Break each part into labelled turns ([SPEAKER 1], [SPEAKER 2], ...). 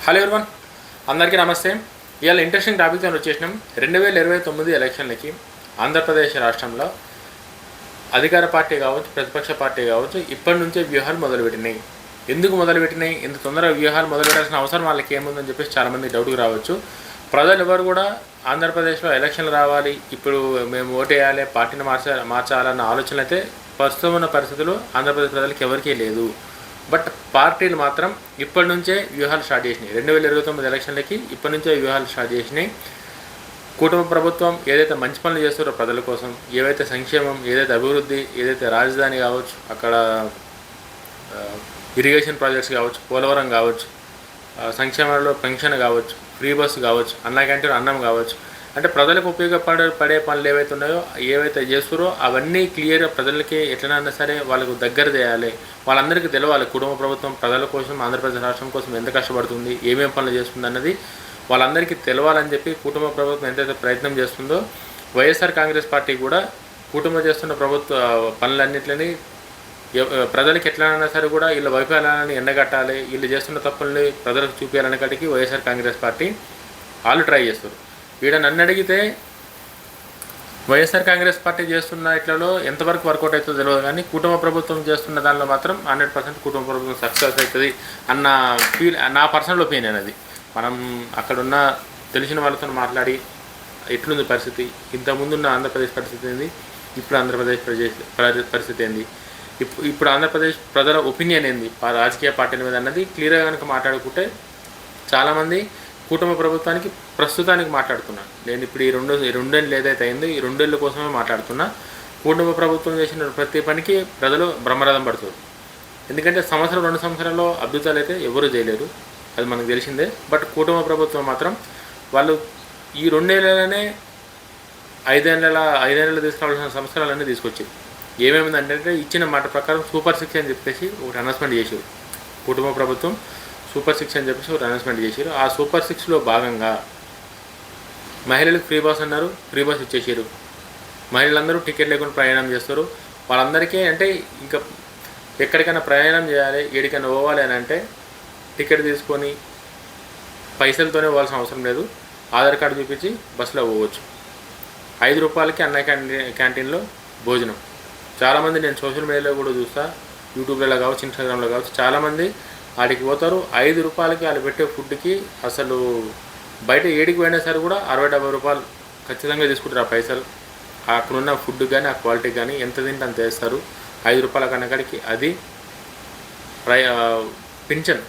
[SPEAKER 1] Hello everyone, అందరికీ నమస్తే. ఇవాళ ఇంట్రెస్టింగ్ టాపిక్తో వచ్చేసినాం. 2029 ఎలక్షన్లకి ఆంధ్రప్రదేశ్ రాష్ట్రంలో అధికార పార్టీ కావచ్చు, ప్రతిపక్ష పార్టీ కావచ్చు, ఇప్పటి నుంచే వ్యూహాలు మొదలుపెట్టినాయి. ఎందుకు మొదలుపెట్టినాయి, ఇంత తొందరగా వ్యూహాలు మొదలుపెట్టాల్సిన అవసరం వాళ్ళకి ఏముందని చెప్పేసి చాలామంది డౌట్కి రావచ్చు. ప్రజలు ఎవరు కూడా ఆంధ్రప్రదేశ్లో ఎలక్షన్లు రావాలి, ఇప్పుడు మేము ఓటేయాలి, పార్టీని మార్చాలన్న ఆలోచన అయితే ప్రస్తుతం ఉన్న పరిస్థితులు ఆంధ్రప్రదేశ్ ప్రజలకు ఎవరికీ లేదు. బట్ పార్టీలు మాత్రం ఇప్పటి నుంచే వ్యూహాలు స్టార్ట్ చేసినాయి. 2029 ఎలక్షన్లకి ఇప్పటి నుంచే వ్యూహాలు స్టార్ట్ చేసినాయి. కుటుంబ ప్రభుత్వం ఏదైతే మంచి పనులు చేస్తారో ప్రజల కోసం, ఏవైతే సంక్షేమం, ఏదైతే అభివృద్ధి, ఏదైతే రాజధాని కావచ్చు, అక్కడ ఇరిగేషన్ ప్రాజెక్ట్స్ కావచ్చు, పోలవరం కావచ్చు, సంక్షేమంలో పెన్షన్ కావచ్చు, ఫ్రీ బస్సు కావచ్చు, అన్న క్యాంటీన్ అన్నం కావచ్చు, అంటే ప్రజలకు ఉపయోగపడే పనులు ఏవైతే ఉన్నాయో, ఏవైతే చేస్తారో అవన్నీ క్లియర్గా ప్రజలకి ఎట్లనైనా సరే వాళ్ళకు దగ్గర చేయాలి. వాళ్ళందరికీ తెలవాలి కుటుంబ ప్రభుత్వం ప్రజల కోసం, ఆంధ్రప్రదేశ్ రాష్ట్రం కోసం ఎంత కష్టపడుతుంది, ఏమేమి పనులు చేస్తుంది అన్నది వాళ్ళందరికీ తెలవాలని చెప్పి కుటుంబ ప్రభుత్వం ఎంతైతే ప్రయత్నం చేస్తుందో, వైఎస్ఆర్ కాంగ్రెస్ పార్టీ కూడా కుటుంబం చేస్తున్న ప్రభుత్వ పనులన్నింటినీ ప్రజలకు ఎట్లైనా సరే కూడా వీళ్ళ వైఫల్యాన్ని ఎండగట్టాలి, వీళ్ళు చేస్తున్న తప్పుల్ని ప్రజలకు చూపించాలని కాడికి వైఎస్ఆర్ కాంగ్రెస్ పార్టీ వాళ్ళు ట్రై చేస్తారు. వీడ నన్ను అడిగితే వైఎస్ఆర్ కాంగ్రెస్ పార్టీ చేస్తున్న ఇట్లలో ఎంతవరకు వర్కౌట్ అవుతుందో తెలియదు, కానీ కుటుంబ ప్రభుత్వం చేస్తున్న దానిలో మాత్రం 100% కుటుంబ ప్రభుత్వం సక్సెస్ అవుతుంది అన్న నా పర్సనల్ ఒపీనియన్. అది మనం అక్కడున్న తెలిసిన వాళ్ళతో మాట్లాడి ఎట్లుంది పరిస్థితి, ఇంతకుముందున్న ఆంధ్రప్రదేశ్ పరిస్థితి ఏంది, ఇప్పుడు ఆంధ్రప్రదేశ్ పరిస్థితి ఏంది, ఇప్పుడు ఆంధ్రప్రదేశ్ ప్రజల ఒపీనియన్ ఏంది రాజకీయ పార్టీల మీద అన్నది క్లియర్గా కనుక మాట్లాడుకుంటే చాలామంది కుటుంబ ప్రభుత్వానికి ప్రస్తుతానికి మాట్లాడుతున్నాను. నేను ఇప్పుడు ఈ రెండేళ్ళు ఏదైతే అయిందో ఈ రెండేళ్ళ కోసమే మాట్లాడుతున్నా. కుటుంబ ప్రభుత్వం చేసిన ప్రతి పనికి ప్రజలు బ్రహ్మరథం పడుతారు. ఎందుకంటే 2 సంవత్సరాల్లో అద్భుతాలు అయితే ఎవరూ చేయలేరు, అది మనకు తెలిసిందే. బట్ కుటుంబ ప్రభుత్వం మాత్రం వాళ్ళు ఈ 2 ఏళ్ళలోనే 5 ఏళ్ళలో తీసుకురావాల్సిన సంస్కరణలన్నీ తీసుకొచ్చారు. ఏమేమిందంటే ఇచ్చిన మాట ప్రకారం సూపర్ 6 అని చెప్పేసి ఒకటి అనౌన్స్మెంట్ చేశారు. కుటుంబ ప్రభుత్వం సూపర్ 6 అని చెప్పేసి ఒక అనౌన్స్మెంట్ చేశారు. ఆ సూపర్ 6లో భాగంగా మహిళలకు ఫ్రీ బస్ అన్నారు, ఫ్రీ బస్ ఇచ్చేసారు. మహిళలందరూ టికెట్ లేకుండా ప్రయాణం చేస్తారు. వాళ్ళందరికీ అంటే ఇంకా ఎక్కడికైనా ప్రయాణం చేయాలి, ఎక్కడికైనా పోవాలి అని అంటే టికెట్ తీసుకొని పైసలతోనే పోవాల్సిన అవసరం లేదు, ఆధార్ కార్డు చూపించి బస్సులో పోవచ్చు. 5 రూపాయలకి అన్న క్యాంటీన్లో భోజనం. చాలామంది నేను సోషల్ మీడియాలో కూడా చూస్తా, యూట్యూబ్లో కావచ్చు, ఇన్స్టాగ్రామ్లో కావచ్చు, చాలామంది ఆడికి పోతారు. 5 రూపాయలకి వాళ్ళు పెట్టే ఫుడ్కి అసలు బయట ఏడికి పోయినా సరే కూడా 60-70 రూపాయలు ఖచ్చితంగా తీసుకుంటారు ఆ పైసలు. అక్కడున్న ఫుడ్ కానీ ఆ క్వాలిటీ కానీ ఎంత తింటే అంత వేస్తారు. 5 రూపాయల కన్నకాడికి అది పింఛన్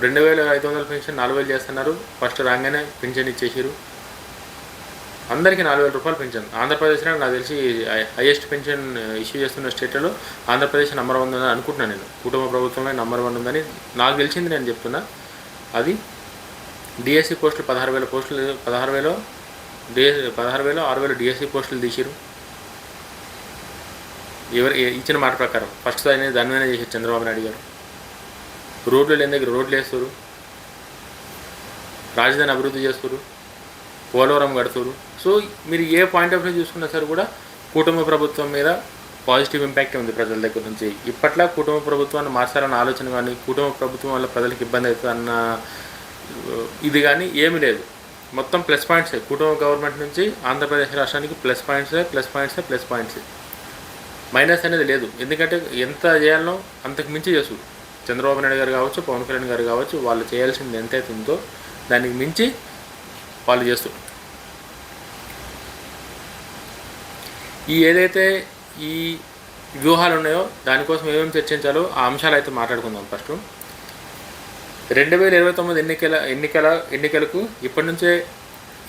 [SPEAKER 1] 2500 పెన్షన్ 4000 చేస్తున్నారు. ఫస్ట్ రాగానే పింఛన్ ఇచ్చేసారు అందరికీ. 4000 రూపాయలు పెన్షన్. ఆంధ్రప్రదేశ్లో నాకు తెలిసి హైయెస్ట్ పెన్షన్ ఇష్యూ చేస్తున్న స్టేట్లలో ఆంధ్రప్రదేశ్ నెంబర్ 1 ఉందని అనుకుంటున్నాను నేను. కుటుంబ ప్రభుత్వమే నెంబర్ 1 ఉందని నాకు తెలిసింది, నేను చెప్తున్నా. అది డిఎస్సి పోస్టులు 16,000 పోస్టులు, 16,000 6,000 డిఎస్సి పోస్టులు తీసిరు. ఎవరు ఇచ్చిన మాట ప్రకారం ఫస్ట్ దాని మీద చేశారు చంద్రబాబు నాయుడు గారు. రోడ్లు లేని దగ్గర రోడ్లు వేస్తారు, రాజధాని అభివృద్ధి చేస్తారు, పోలవరం కడుతురు. సో మీరు ఏ పాయింట్ ఆఫ్ వ్యూ చూసుకున్నా సరే కూడా కుటుంబ ప్రభుత్వం మీద పాజిటివ్ ఇంపాక్ట్ ఉంది ప్రజల దగ్గర నుంచి. ఇప్పట్లో కుటుంబ ప్రభుత్వాన్ని మార్చాలన్న ఆలోచన కానీ, కుటుంబ ప్రభుత్వం వల్ల ప్రజలకు ఇబ్బంది అవుతుంది అన్న ఇది కానీ ఏమీ లేదు. మొత్తం ప్లస్ పాయింట్సే. కుటుంబ గవర్నమెంట్ నుంచి ఆంధ్రప్రదేశ్ రాష్ట్రానికి ప్లస్ పాయింట్సే. మైనస్ అనేది లేదు. ఎందుకంటే ఎంత చేయాలనో అంతకు మించి చేస్తారు. చంద్రబాబు నాయుడు గారు కావచ్చు, పవన్ కళ్యాణ్ గారు కావచ్చు, వాళ్ళు చేయాల్సింది ఎంతైతే ఉందో దానికి మించి వాళ్ళు చేస్తారు. ఏదైతే ఈ వ్యూహాలు ఉన్నాయో దానికోసం ఏమేమి చర్చించాలో ఆ అంశాలు అయితే మాట్లాడుకుందాం. ఫస్ట్ 2029 ఎన్నికలకు ఇప్పటి నుంచే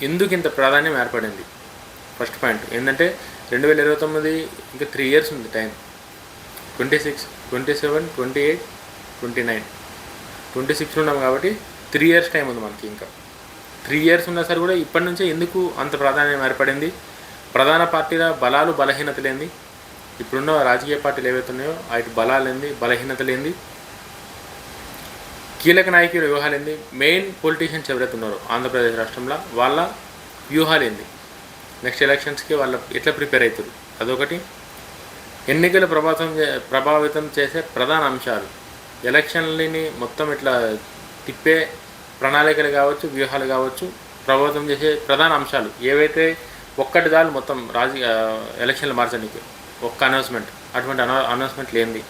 [SPEAKER 1] ఎందుకు ఇంత ప్రాధాన్యం ఏర్పడింది? ఫస్ట్ పాయింట్ ఏంటంటే 2029 ఇంకా 3 ఇయర్స్ ఉంది టైం. 26, 27, 28, 29, 26 ఉన్నాం కాబట్టి 3 ఇయర్స్ టైం ఉంది మనకి. ఇంకా 3 ఇయర్స్ ఉన్నా సరే కూడా ఇప్పటి నుంచే ఎందుకు అంత ప్రాధాన్యం ఏర్పడింది? ప్రధాన పార్టీల బలాలు బలహీనతలేంది, ఇప్పుడున్న రాజకీయ పార్టీలు ఏవైతే ఉన్నాయో వాటి బలాలేంది, బలహీనతలేంది, కీలక నాయకుల వ్యూహాలేంది, మెయిన్ పొలిటీషియన్స్ ఎవరైతే ఉన్నారో ఆంధ్రప్రదేశ్ రాష్ట్రంలో వాళ్ళ వ్యూహాలేంది, నెక్స్ట్ ఎలక్షన్స్కి వాళ్ళు ఎట్లా ప్రిపేర్ అవుతారు, అదొకటి. ఎన్నికల ప్రభావితం చేసే ప్రధాన అంశాలు, ఎలక్షన్లని మొత్తం ఇట్లా తిప్పే ప్రణాళికలు కావచ్చు, వ్యూహాలు కావచ్చు, ప్రభావితం చేసే ప్రధాన అంశాలు ఏవైతే ఒక్కటి దాని మొత్తం ఎలక్షన్లు మార్చడానికి ఒక్క అనౌన్స్మెంట్, అటువంటి అనౌన్స్మెంట్ లేనిది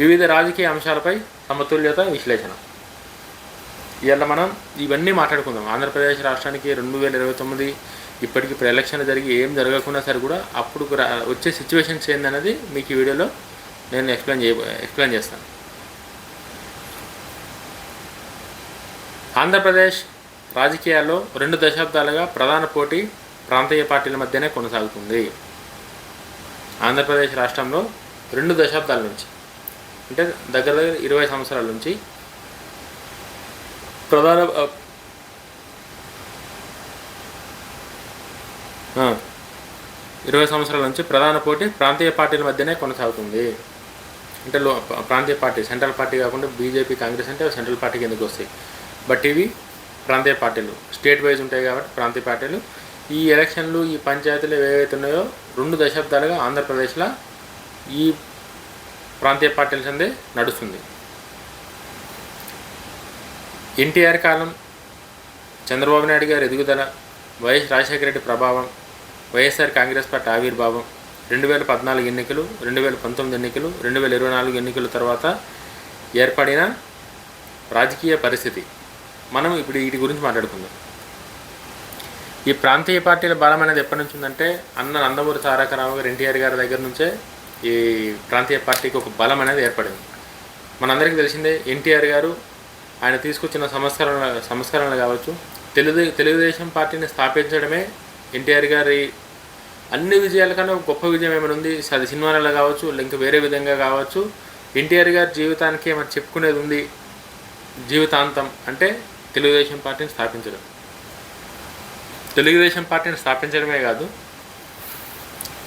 [SPEAKER 1] వివిధ రాజకీయ అంశాలపై సమతుల్యత విశ్లేషణ. ఇవాళ మనం ఇవన్నీ మాట్లాడుకుందాం. ఆంధ్రప్రదేశ్ రాష్ట్రానికి 2029 ఇప్పటికిప్పుడు ఎలక్షన్ జరిగి ఏం జరగకున్నా సరే కూడా అప్పుడు వచ్చే సిచ్యువేషన్స్ ఏందనేది మీకు ఈ వీడియోలో నేను ఎక్స్ప్లెయిన్ చేస్తాను. ఆంధ్రప్రదేశ్ రాజకీయాల్లో 2 దశాబ్దాలుగా ప్రధాన పోటీ ప్రాంతీయ పార్టీల మధ్యనే కొనసాగుతుంది. ఆంధ్రప్రదేశ్ రాష్ట్రంలో 2 దశాబ్దాల నుంచి, అంటే దగ్గర 20 సంవత్సరాల నుంచి 20 సంవత్సరాల నుంచి ప్రధాన పోటీ ప్రాంతీయ పార్టీల మధ్యనే కొనసాగుతుంది. అంటే ప్రాంతీయ పార్టీ, సెంట్రల్ పార్టీ కాకుండా బీజేపీ, కాంగ్రెస్ అంటే సెంట్రల్ పార్టీకి ఎందుకు వస్తాయి, బట్ ఇవి ప్రాంతీయ పార్టీలు, స్టేట్ వైజ్ ఉంటాయి కాబట్టి ప్రాంతీయ పార్టీలు. ఈ ఎలక్షన్లు, ఈ పంచాయతీలు ఏవైతే ఉన్నాయో 2 దశాబ్దాలుగా ఆంధ్రప్రదేశ్లో ఈ ప్రాంతీయ పార్టీల సందే నడుస్తుంది. ఎన్టీఆర్ కాలం, చంద్రబాబు నాయుడు గారి ఎదుగుదల, వైఎస్ రాజశేఖర రెడ్డి ప్రభావం, వైఎస్ఆర్ కాంగ్రెస్ పార్టీ ఆవిర్భావం, 2014 ఎన్నికలు, 2019 ఎన్నికలు, 2024 ఎన్నికల తర్వాత ఏర్పడిన రాజకీయ పరిస్థితి, మనం ఇప్పుడు వీటి గురించి మాట్లాడుకుందాం. ఈ ప్రాంతీయ పార్టీల బలం అనేది ఎప్పటి నుంచి ఉందంటే నందమూరి తారక రామారావు గారు, ఎన్టీఆర్ గారి దగ్గర నుంచే ఈ ప్రాంతీయ పార్టీకి ఒక బలం అనేది ఏర్పడింది. మనందరికీ తెలిసిందే, ఎన్టీఆర్ గారు ఆయన తీసుకొచ్చిన సంస్కరణలు కావచ్చు, తెలుగుదేశం పార్టీని స్థాపించడమే ఎన్టీఆర్ గారి అన్ని విజయాల కన్నా గొప్ప విజయం ఏమైనా ఉంది, అది సినిమాలలో కావచ్చు, ఇంకా వేరే విధంగా కావచ్చు, ఎన్టీఆర్ గారి జీవితానికి ఏమైనా చెప్పుకునేది ఉంది జీవితాంతం అంటే తెలుగుదేశం పార్టీని స్థాపించడం. తెలుగుదేశం పార్టీని స్థాపించడమే కాదు,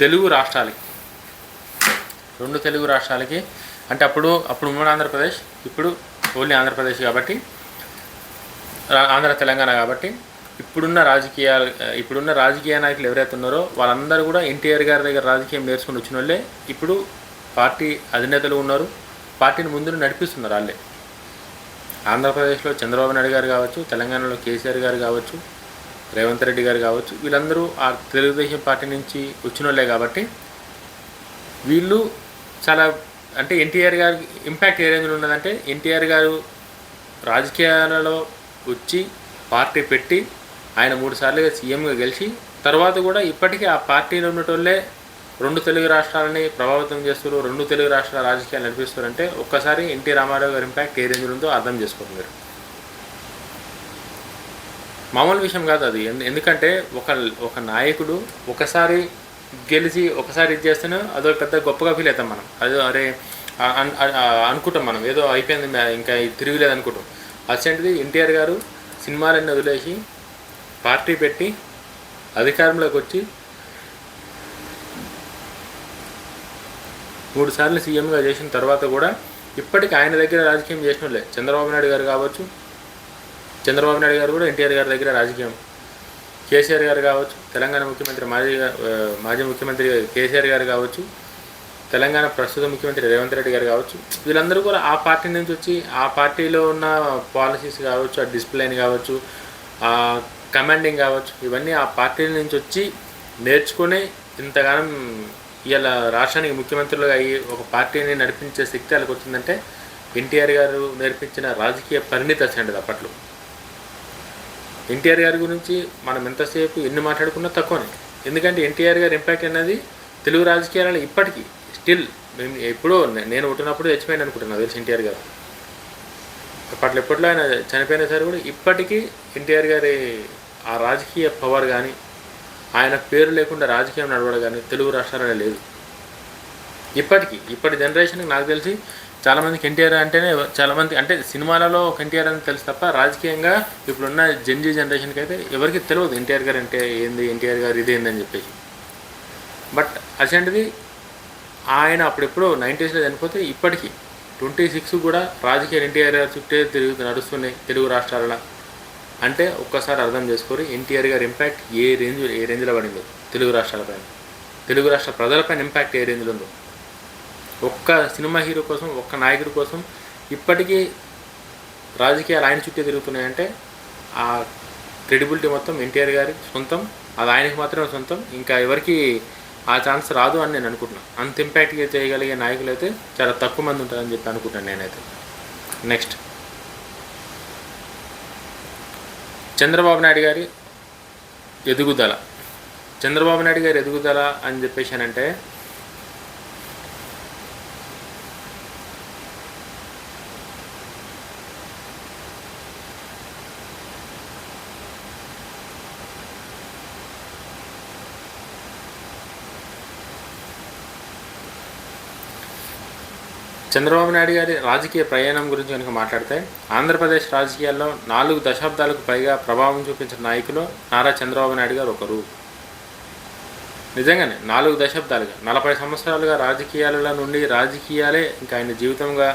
[SPEAKER 1] తెలుగు రాష్ట్రాలకి, 2 తెలుగు రాష్ట్రాలకి, అంటే అప్పుడు ఉమ్మడి ఆంధ్రప్రదేశ్, ఇప్పుడు ఓన్లీ ఆంధ్రప్రదేశ్ కాబట్టి, ఆంధ్ర తెలంగాణ కాబట్టి, ఇప్పుడున్న రాజకీయ నాయకులు ఎవరైతే ఉన్నారో వాళ్ళందరూ కూడా ఎన్టీఆర్ గారి దగ్గర రాజకీయం నేర్చుకుని వచ్చిన వాళ్ళే ఇప్పుడు పార్టీ అధినేతలు ఉన్నారు, పార్టీని ముందు నడిపిస్తున్నారు వాళ్ళే. ఆంధ్రప్రదేశ్లో చంద్రబాబు నాయుడు గారు కావచ్చు, తెలంగాణలో కేసీఆర్ గారు కావచ్చు, రేవంత్ రెడ్డి గారు కావచ్చు, వీళ్ళందరూ ఆ తెలుగుదేశం పార్టీ నుంచి వచ్చిన వాళ్ళే కాబట్టి వీళ్ళు చాలా, అంటే ఎన్టీఆర్ గారి ఇంపాక్ట్ ఏ రేంజ్లో ఉన్నదంటే, ఎన్టీఆర్ గారు రాజకీయాలలో వచ్చి పార్టీ పెట్టి ఆయన 3 సార్లుగా సీఎంగా గెలిచి తర్వాత కూడా ఇప్పటికీ ఆ పార్టీలో ఉన్నటోళ్ళే 2 తెలుగు రాష్ట్రాలని ప్రభావితం చేస్తారు, 2 తెలుగు రాష్ట్రాల రాజకీయాలు నడిపిస్తారంటే ఒక్కసారి ఎన్టీ రామారావు గారి ఇంపాక్ట్ ఏ రేంజ్లో ఉందో అర్థం చేసుకోండి మీరు. మామూలు విషయం కాదు అది. ఎందుకంటే ఒక నాయకుడు ఒకసారి గెలిచి ఒకసారి ఇది చేస్తేనే అదో పెద్ద గొప్పగా ఫీల్ అవుతాం మనం. అదో అరే అనుకుంటాం మనం, ఏదో అయిపోయింది ఇంకా తిరిగిలేదు అనుకుంటాం. అసంటిది ఎన్టీఆర్ గారు సినిమాలన్నీ వదిలేసి పార్టీ పెట్టి అధికారంలోకి వచ్చి 3 సార్లు సీఎంగా చేసిన తర్వాత కూడా ఇప్పటికి ఆయన దగ్గర రాజకీయం చేసిన వాళ్ళే. చంద్రబాబు నాయుడు గారు కావచ్చు, చంద్రబాబు నాయుడు గారు కూడా ఎన్టీఆర్ గారి దగ్గర రాజకీయం, కేసీఆర్ గారు కావచ్చు, తెలంగాణ ముఖ్యమంత్రి మాజీ ముఖ్యమంత్రి కేసీఆర్ గారు కావచ్చు, తెలంగాణ ప్రస్తుత ముఖ్యమంత్రి రేవంత్ రెడ్డి గారు కావచ్చు, వీళ్ళందరూ కూడా ఆ పార్టీ నుంచి వచ్చి ఆ పార్టీలో ఉన్న పాలసీస్ కావచ్చు, ఆ డిసిప్లైన్ కావచ్చు, ఆ కమాండింగ్ కావచ్చు, ఇవన్నీ ఆ పార్టీల నుంచి వచ్చి నేర్చుకుని ఇంతగానం ఇలా రాష్ట్రానికి ముఖ్యమంత్రులుగా అయ్యి ఒక పార్టీని నడిపించే శక్తి వాళ్ళకి వచ్చిందంటే ఎన్టీఆర్ గారు నేర్పించిన రాజకీయ పరిణితి వచ్చండి. అప్పట్లో ఎన్టీఆర్ గారి గురించి మనం ఎంతసేపు ఎన్ని మాట్లాడుకున్నా తక్కువనే. ఎందుకంటే ఎన్టీఆర్ గారి ఇంపాక్ట్ అనేది తెలుగు రాజకీయాలలో ఇప్పటికీ స్టిల్, ఎప్పుడో నేను పుట్టినప్పుడు చచ్చిపోయాను అనుకుంటున్నాను తెలిసి ఎన్టీఆర్ గారు. ఎప్పట్లో ఆయన చనిపోయినా సరే కూడా ఇప్పటికీ ఎన్టీఆర్ గారి ఆ రాజకీయ పవర్ కానీ, ఆయన పేరు లేకుండా రాజకీయం నడవడం కానీ తెలుగు రాష్ట్రాలలో లేదు ఇప్పటి జనరేషన్కి. నాకు తెలిసి చాలామందికి ఎన్టీఆర్ అంటేనే, చాలామంది అంటే సినిమాలలో ఒక ఎన్టీఆర్ అని తెలుసు తప్ప రాజకీయంగా ఇప్పుడున్న జెన్జీ జనరేషన్కి అయితే ఎవరికి తెలియదు ఎన్టీఆర్ గారు అంటే ఏంది, ఎన్టీఆర్ గారు ఇదేందని చెప్పేసి. బట్ అసంటిది ఆయన అప్పుడెప్పుడో 90s చనిపోతే ఇప్పటికీ 26 కూడా రాజకీయ ఎన్టీఆర్ గారు చుట్టే నడుస్తున్నాయి తెలుగు రాష్ట్రాలలో. అంటే ఒక్కసారి అర్థం చేసుకోరు ఎన్టీఆర్ గారి ఇంపాక్ట్ ఏ రేంజ్లో పడిందో తెలుగు రాష్ట్రాలపైన, తెలుగు రాష్ట్ర ప్రజలపైన ఇంపాక్ట్ ఏ రేంజ్లో ఉందో. ఒక్క సినిమా హీరో కోసం, ఒక్క నాయకుడి కోసం ఇప్పటికీ రాజకీయాలు ఆయన చుట్టూ తిరుగుతున్నాయంటే ఆ క్రెడిబిలిటీ మొత్తం ఎన్టీఆర్ గారి సొంతం, అది ఆయనకి మాత్రమే సొంతం, ఇంకా ఎవరికి ఆ ఛాన్స్ రాదు అని నేను అనుకుంటున్నాను. అంత ఇంపాక్ట్గా చేయగలిగే నాయకులు అయితే చాలా తక్కువ మంది ఉంటారని చెప్పి అనుకుంటాను నేనైతే. నెక్స్ట్, చంద్రబాబు నాయుడు గారి ఎదుగుదల. చంద్రబాబు నాయుడు గారి ఎదుగుదల అని చెప్పేసానంటే చంద్రబాబు నాయుడు గారి రాజకీయ ప్రయాణం గురించి కనుక మాట్లాడితే, ఆంధ్రప్రదేశ్ రాజకీయాల్లో 4 దశాబ్దాలకు పైగా ప్రభావం చూపించిన నాయకులు నారా చంద్రబాబు నాయుడు గారు ఒకరు. నిజంగానే 4 దశాబ్దాలుగా 40 సంవత్సరాలుగా రాజకీయాల నుండి రాజకీయాలే ఇంకా ఆయన జీవితంగా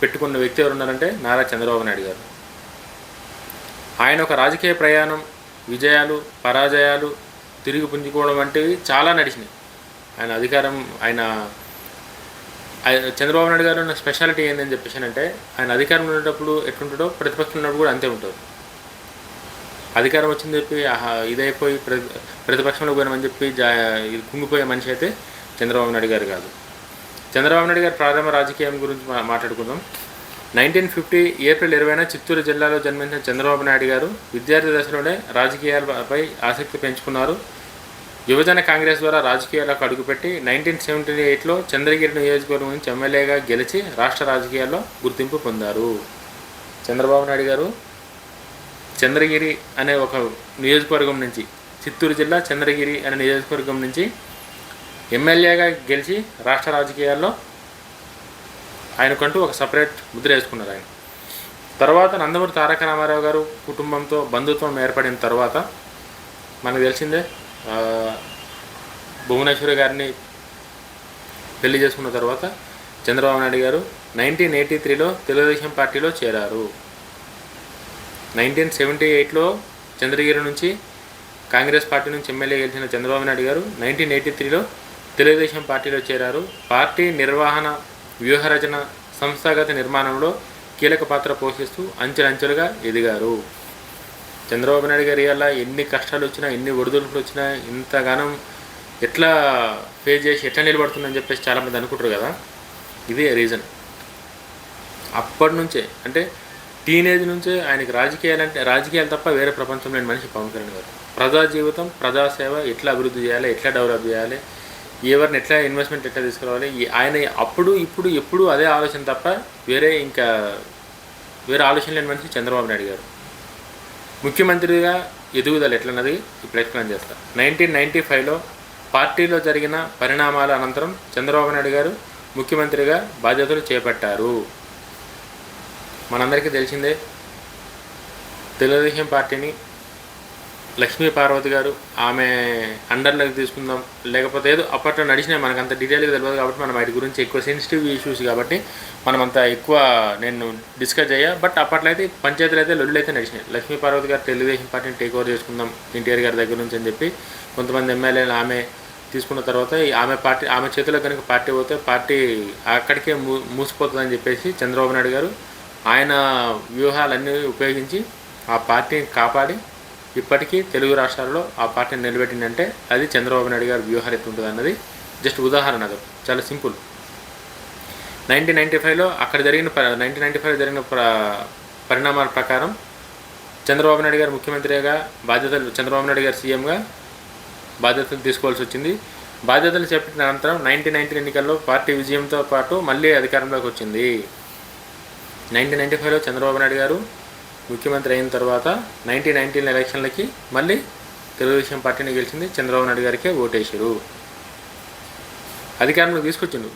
[SPEAKER 1] పెట్టుకున్న వ్యక్తి ఎవరు ఉన్నారంటే నారా చంద్రబాబు నాయుడు గారు. ఆయన ఒక రాజకీయ ప్రయాణం, విజయాలు, పరాజయాలు, తిరిగి పుంజుకోవడం వంటివి చాలా నడిచినాయి. ఆయన అధికారం, చంద్రబాబు నాయుడు గారు ఉన్న స్పెషాలిటీ ఏంటని చెప్పేసానంటే, ఆయన అధికారం ఉండేటప్పుడు ఎట్లుంటాడో ప్రతిపక్షం ఉన్నప్పుడు కూడా అంతే ఉంటుంది. అధికారం వచ్చింది చెప్పి ఇదైపోయి ప్రతిపక్షంలో పోయినామని చెప్పి కుంగిపోయే మనిషి అయితే చంద్రబాబు నాయుడు గారు కాదు. చంద్రబాబు నాయుడు గారి ప్రారంభ రాజకీయం గురించి మాట్లాడుకుందాం. 1950 ఏప్రిల్ 20న చిత్తూరు జిల్లాలో జన్మించిన చంద్రబాబు నాయుడు గారు విద్యార్థి దశలోనే రాజకీయాలపై ఆసక్తి పెంచుకున్నారు. యువజన కాంగ్రెస్ ద్వారా రాజకీయాలకు అడుగుపెట్టి 1978లో చంద్రగిరి నియోజకవర్గం నుంచి ఎమ్మెల్యేగా గెలిచి రాష్ట్ర రాజకీయాల్లో గుర్తింపు పొందారు. చంద్రబాబు నాయుడు గారు చంద్రగిరి అనే ఒక నియోజకవర్గం నుంచి, చిత్తూరు జిల్లా చంద్రగిరి అనే నియోజకవర్గం నుంచి ఎమ్మెల్యేగా గెలిచి రాష్ట్ర రాజకీయాల్లో ఆయనకంటూ ఒక సపరేట్ ముద్ర వేసుకున్నారు. ఆయన తర్వాత నందమూరి తారక రామారావు గారు కుటుంబంతో బంధుత్వం ఏర్పడిన తర్వాత మనకు తెలిసిందే, భువనేశ్వరి గారిని పెళ్లి చేసుకున్న తర్వాత చంద్రబాబు నాయుడు గారు 1983లో తెలుగుదేశం పార్టీలో చేరారు. 1978లో చంద్రగిరి నుంచి కాంగ్రెస్ పార్టీ నుంచి ఎమ్మెల్యే గెలిచిన చంద్రబాబు నాయుడు గారు 1983లో తెలుగుదేశం పార్టీలో చేరారు. పార్టీ నిర్వహణ, వ్యూహరచన, సంస్థాగత నిర్మాణంలో కీలక పాత్ర పోషిస్తూ అంచెలంచెలుగా ఎదిగారు. చంద్రబాబు నాయుడు గారి వల్ల ఎన్ని కష్టాలు వచ్చినా, ఎన్ని ఒడిదుడుకులు వచ్చినా ఇంతగానం ఎట్లా ఫేస్ చేసి ఎట్లా నిలబడుతుందని చెప్పేసి చాలామంది అనుకుంటారు కదా. ఇదే రీజన్. అప్పటి నుంచే అంటే టీనేజ్ నుంచే ఆయనకి రాజకీయాలు తప్ప వేరే ప్రపంచం లేని మనిషి పవన్ కళ్యాణ్ గారు. ప్రజా జీవితం, ప్రజాసేవ ఎట్లా అభివృద్ధి చేయాలి, ఎట్లా డెవలప్ చేయాలి, ఎవరిని ఎట్లా ఇన్వెస్ట్మెంట్ ఎట్లా తీసుకురావాలి, ఆయన అప్పుడు ఇప్పుడు ఎప్పుడు అదే ఆలోచన తప్ప వేరే ఆలోచన లేని మనిషి చంద్రబాబు నాయుడు గారు. ముఖ్యమంత్రిగా ఎదుగుదల ఎట్లన్నది ఇప్పుడు ఎక్స్ప్లెయిన్ చేస్తా. 1995లో పార్టీలో జరిగిన పరిణామాల అనంతరం చంద్రబాబు నాయుడు గారు ముఖ్యమంత్రిగా బాధ్యతలు చేపట్టారు. మనందరికీ తెలిసిందే, తెలుగుదేశం పార్టీని లక్ష్మీ పార్వతి గారు ఆమె అండర్లోకి తీసుకుందాం, లేకపోతే ఏదో అప్పట్లో నడిచినాయి, మనకు అంత డీటెయిల్గా తెలియదు కాబట్టి మనం వాటి గురించి ఎక్కువ సెన్సిటివ్ ఇష్యూస్ కాబట్టి మనం అంత ఎక్కువ నేను డిస్కస్ చేయ. బట్ అప్పట్లో అయితే పంచాయతీలు అయితే లొల్లు అయితే నడిచినాయి. లక్ష్మీ పార్వతి గారు తెలుగుదేశం పార్టీని టేక్ ఓవర్ చేసుకుందాం ఎన్టీఆర్ గారి దగ్గర నుంచి అని చెప్పి కొంతమంది ఎమ్మెల్యేలు ఆమె తీసుకున్న తర్వాత ఆమె చేతిలో కనుక పార్టీ పోతే పార్టీ అక్కడికే మూసిపోతుందని చెప్పేసి చంద్రబాబు నాయుడు గారు ఆయన వ్యూహాలన్నీ ఉపయోగించి ఆ పార్టీని కాపాడి ఇప్పటికీ తెలుగు రాష్ట్రాల్లో ఆ పార్టీని నిలబెట్టిందంటే అది చంద్రబాబు నాయుడు గారి వ్యూహాలు ఎట్లుంటుంది అన్నది జస్ట్ ఉదాహరణ. అది చాలా సింపుల్. 1995లో జరిగిన పరిణామాల ప్రకారం చంద్రబాబు నాయుడు గారు ముఖ్యమంత్రిగా చంద్రబాబు నాయుడు గారు సీఎంగా బాధ్యతలు తీసుకోవాల్సి వచ్చింది. బాధ్యతలు చేపట్టిన అనంతరం 1990 ఎన్నికల్లో పార్టీ విజయంతో పాటు మళ్ళీ అధికారంలోకి వచ్చింది. 1995లో చంద్రబాబు నాయుడు గారు ముఖ్యమంత్రి అయిన తర్వాత 1919 ఎలక్షన్లకి మళ్ళీ తెలుగుదేశం పార్టీని గెలిచింది. చంద్రబాబు నాయుడు గారికే ఓటేశారు, అధికారంలోకి తీసుకొచ్చిండు.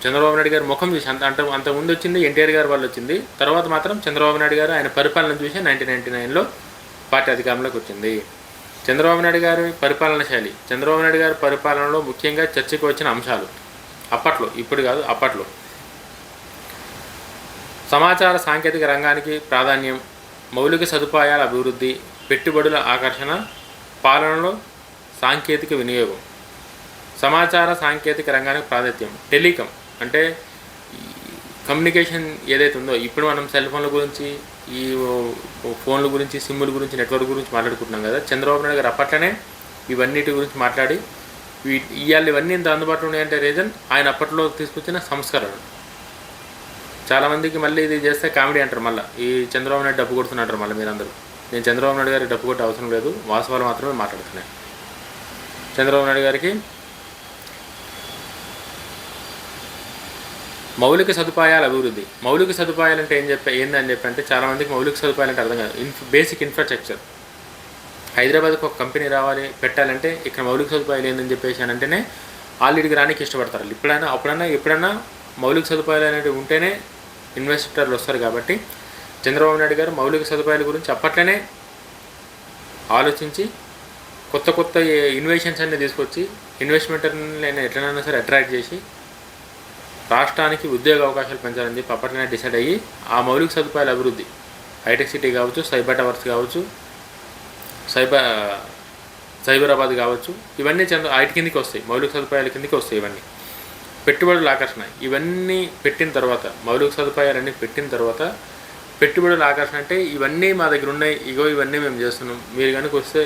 [SPEAKER 1] చంద్రబాబు నాయుడు గారు ముఖం చూసి అంతకుముందు వచ్చింది ఎన్టీఆర్ గారు వాళ్ళు వచ్చింది, తర్వాత మాత్రం చంద్రబాబు నాయుడు గారు ఆయన పరిపాలన చూసి 1999లో పార్టీ అధికారంలోకి వచ్చింది. చంద్రబాబు నాయుడు గారి పరిపాలన శైలి, చంద్రబాబు నాయుడు గారి పరిపాలనలో ముఖ్యంగా చర్చకు వచ్చిన అంశాలు అప్పట్లో, ఇప్పుడు కాదు అప్పట్లో, సమాచార సాంకేతిక రంగానికి ప్రాధాన్యం, మౌలిక సదుపాయాల అభివృద్ధి, పెట్టుబడుల ఆకర్షణ, పాలనలో సాంకేతిక వినియోగం. సమాచార సాంకేతిక రంగానికి ప్రాధాన్యం, టెలికాం అంటే కమ్యూనికేషన్ ఏదైతే ఉందో ఇప్పుడు మనం సెల్ ఫోన్ల గురించి ఈ ఫోన్ల గురించి సిమ్ముల గురించి నెట్వర్క్ గురించి మాట్లాడుకుంటున్నాం కదా. చంద్రబాబు నాయుడు గారు అప్పట్లోనే ఇవన్నిటి గురించి మాట్లాడి ఇవాళ ఇవన్నీ ఇంత అందుబాటులో ఉన్నాయంటే రీజన్ ఆయన అప్పట్లో తీసుకొచ్చిన సంస్కరణలు. చాలామందికి మళ్ళీ ఇది చేస్తే కామెడీ అంటారు, మళ్ళీ ఈ చంద్రబాబు నాయుడు డబ్బు కొడుతున్నారు మళ్ళీ మీరందరూ. నేను చంద్రబాబు నాయుడు గారికి డబ్బు కొట్టే అవసరం లేదు, వాస్తవాలు మాత్రమే మాట్లాడుతున్నాను. చంద్రబాబు నాయుడు గారికి మౌలిక సదుపాయాల అభివృద్ధి. మౌలిక సదుపాయాలు అంటే ఏందని చెప్పంటే చాలామందికి మౌలిక సదుపాయాలు అంటే అర్థం కాదు. Basic infrastructure. హైదరాబాద్కి ఒక కంపెనీ రావాలి పెట్టాలంటే ఇక్కడ మౌలిక సదుపాయాలు ఏందని చెప్పేసి అని అంటేనే ఆల్రెడీకి రానికి ఇష్టపడతారు. ఎప్పుడైనా మౌలిక సదుపాయాలు అనేవి ఉంటేనే ఇన్వెస్టర్లు వస్తారు. కాబట్టి చంద్రబాబు నాయుడు గారు మౌలిక సదుపాయాల గురించి అప్పట్లోనే ఆలోచించి కొత్త ఇన్వెషన్స్ అన్నీ తీసుకొచ్చి ఇన్వెస్ట్మెంట్ని ఎట్లనైనా సరే అట్రాక్ట్ చేసి రాష్ట్రానికి ఉద్యోగ అవకాశాలు పెంచాలని చెప్పి అప్పట్లోనే డిసైడ్ అయ్యి ఆ మౌలిక సదుపాయాల అభివృద్ధి, హైటెక్ సిటీ కావచ్చు, సైబర్ టవర్స్ కావచ్చు, సైబరాబాద్ కావచ్చు, ఇవన్నీ ఐటీ కిందకి వస్తాయి, మౌలిక సదుపాయాల కిందకి వస్తాయి. ఇవన్నీ పెట్టుబడుల ఆకర్షణ. ఇవన్నీ పెట్టిన తర్వాత మౌలిక సదుపాయాలన్నీ పెట్టిన తర్వాత పెట్టుబడుల ఆకర్షణ అంటే ఇవన్నీ మా దగ్గర ఉన్నాయి, ఇవన్నీ మేము చేస్తున్నాం, మీరు కనుక వస్తే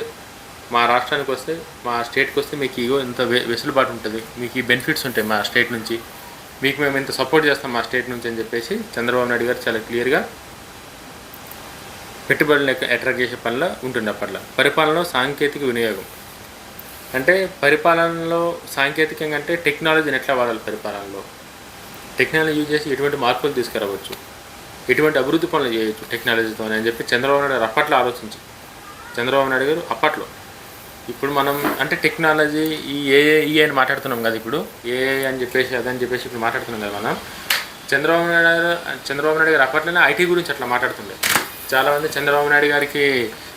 [SPEAKER 1] మా రాష్ట్రానికి వస్తే మా స్టేట్కి వస్తే మీకు ఇంత వెసులుబాటు ఉంటుంది, మీకు ఈ బెనిఫిట్స్ ఉంటాయి మా స్టేట్ నుంచి, మీకు మేము ఇంత సపోర్ట్ చేస్తాం మా స్టేట్ నుంచి అని చెప్పేసి చంద్రబాబు నాయుడు గారు చాలా క్లియర్గా పెట్టుబడులు అట్రాక్ట్ చేసే పనిలో ఉంటుంది. అప్పట్లో పరిపాలనలో సాంకేతిక వినియోగం అంటే పరిపాలనలో సాంకేతికంగా అంటే టెక్నాలజీని ఎట్లా వాడాలి, పరిపాలనలో టెక్నాలజీ యూజ్ చేసి ఎటువంటి మార్పులు తీసుకురావచ్చు, ఎటువంటి అభివృద్ధి పనులు చేయవచ్చు టెక్నాలజీతో అని చెప్పి చంద్రబాబు నాయుడు గారు అప్పట్లో ఆలోచించి చంద్రబాబు నాయుడు గారు అప్పట్లో. ఇప్పుడు మనం అంటే టెక్నాలజీ ఈ ఏఐ అని మాట్లాడుతున్నాం కదా, ఇప్పుడు ఏఐ అని చెప్పేసి అదని చెప్పేసి ఇప్పుడు మాట్లాడుతున్నాం కదా మనం. చంద్రబాబు నాయుడు గారు అప్పట్లోనే ఐటీ గురించి అట్లా మాట్లాడుతుండే. చాలామంది చంద్రబాబు నాయుడు గారికి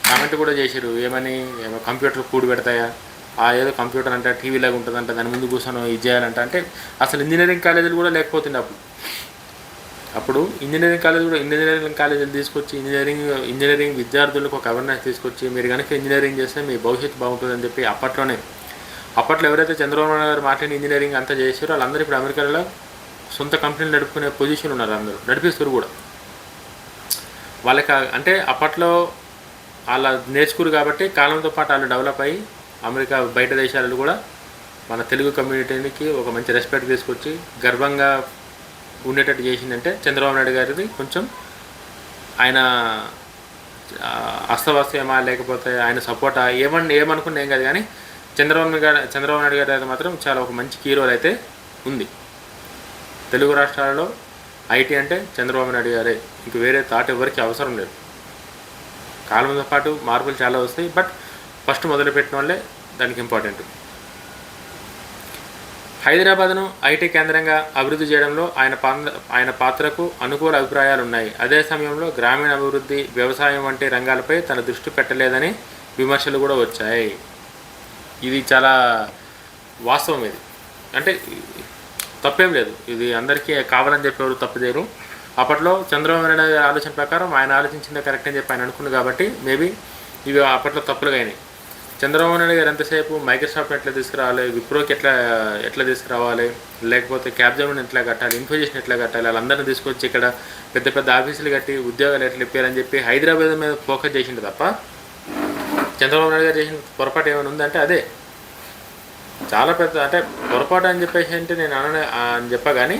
[SPEAKER 1] కామెంట్ కూడా చేశారు, ఏమో కంప్యూటర్లు కూడి పెడతాయా, ఏదో కంప్యూటర్ అంటే టీవీలాగా ఉంటుందంట, దాని ముందు కూర్చొని ఇది చేయాలంట. అంటే అసలు ఇంజనీరింగ్ కాలేజీలు కూడా లేకపోతుండే అప్పుడు ఇంజనీరింగ్ కాలేజీలు తీసుకొచ్చి ఇంజనీరింగ్ విద్యార్థులకు ఒక అవేర్నెస్ తీసుకొచ్చి మీరు కనుక ఇంజనీరింగ్ చేస్తే మీ భవిష్యత్తు బాగుంటుందని చెప్పి అప్పట్లో ఎవరైతే చంద్రబాబు నాయుడు గారు మాట్లాడి ఇంజనీరింగ్ అంతా చేశారో వాళ్ళందరూ ఇప్పుడు అమెరికాలో సొంత కంపెనీలు నడుపుకునే పొజిషన్ ఉన్నారు, అందరూ నడిపిస్తారు కూడా. వాళ్ళకి అంటే అప్పట్లో వాళ్ళ నేర్చుకురు కాబట్టి కాలంతో పాటు వాళ్ళు డెవలప్ అయ్యి అమెరికా బయట దేశాలలో కూడా మన తెలుగు కమ్యూనిటీకి ఒక మంచి రెస్పెక్ట్ తీసుకొచ్చి గర్వంగా ఉండేటట్టు చేసిందంటే చంద్రబాబు నాయుడు గారిది కొంచెం ఆయన అస్తవస్తమా లేకపోతే ఆయన సపోర్టా ఏమనుకున్నా ఏం కాదు, కానీ చంద్రబాబు నాయుడు గారి అయితే మాత్రం చాలా ఒక మంచి కీ రోల్ అయితే ఉంది. తెలుగు రాష్ట్రాలలో ఐటీ అంటే చంద్రబాబు నాయుడు గారే, ఇంక వేరే థాట్ ఎవరికి అవసరం లేదు. కాలంతో పాటు మార్పులు చాలా వస్తాయి, బట్ ఫస్ట్ మొదలుపెట్టిన వాళ్ళే దానికి ఇంపార్టెంట్. హైదరాబాద్ను ఐటీ కేంద్రంగా అభివృద్ధి చేయడంలో ఆయన పాత్రకు అనుకూల అభిప్రాయాలు ఉన్నాయి. అదే సమయంలో గ్రామీణ అభివృద్ధి, వ్యవసాయం వంటి రంగాలపై తన దృష్టి పెట్టలేదని విమర్శలు కూడా వచ్చాయి. ఇది చాలా వాస్తవం. ఇది అంటే తప్పేం లేదు, ఇది అందరికీ కావాలని చెప్పేవారు తప్పుదేరు. అప్పట్లో చంద్రబాబు నాయుడు ఆలోచన ప్రకారం ఆయన ఆలోచించిందే కరెక్ట్ అని చెప్పి ఆయన అనుకున్నారు కాబట్టి మేబీ ఇవి అప్పట్లో తప్పులుగా అయినాయి. చంద్రబాబు నాయుడు గారు ఎంతసేపు మైక్రోసాఫ్ట్ ఎట్లా తీసుకురావాలి, విప్రోకి ఎట్లా తీసుకురావాలి, లేకపోతే క్యాప్జెమిని ఎట్లా కట్టాలి, ఇన్ఫోసిస్ ఎట్లా కట్టాలి, వాళ్ళందరినీ తీసుకొచ్చి ఇక్కడ పెద్ద ఆఫీసులు కట్టి ఉద్యోగాలు ఎట్లా ఇప్పారని చెప్పి హైదరాబాద్ మీద ఫోకస్ చేసిండు తప్ప చంద్రబాబు నాయుడు గారు చేసిన పొరపాటు ఏమైనా ఉందంటే అదే చాలా పెద్ద అంటే పొరపాటు అని చెప్పేసి అంటే నేను అని చెప్పా, కానీ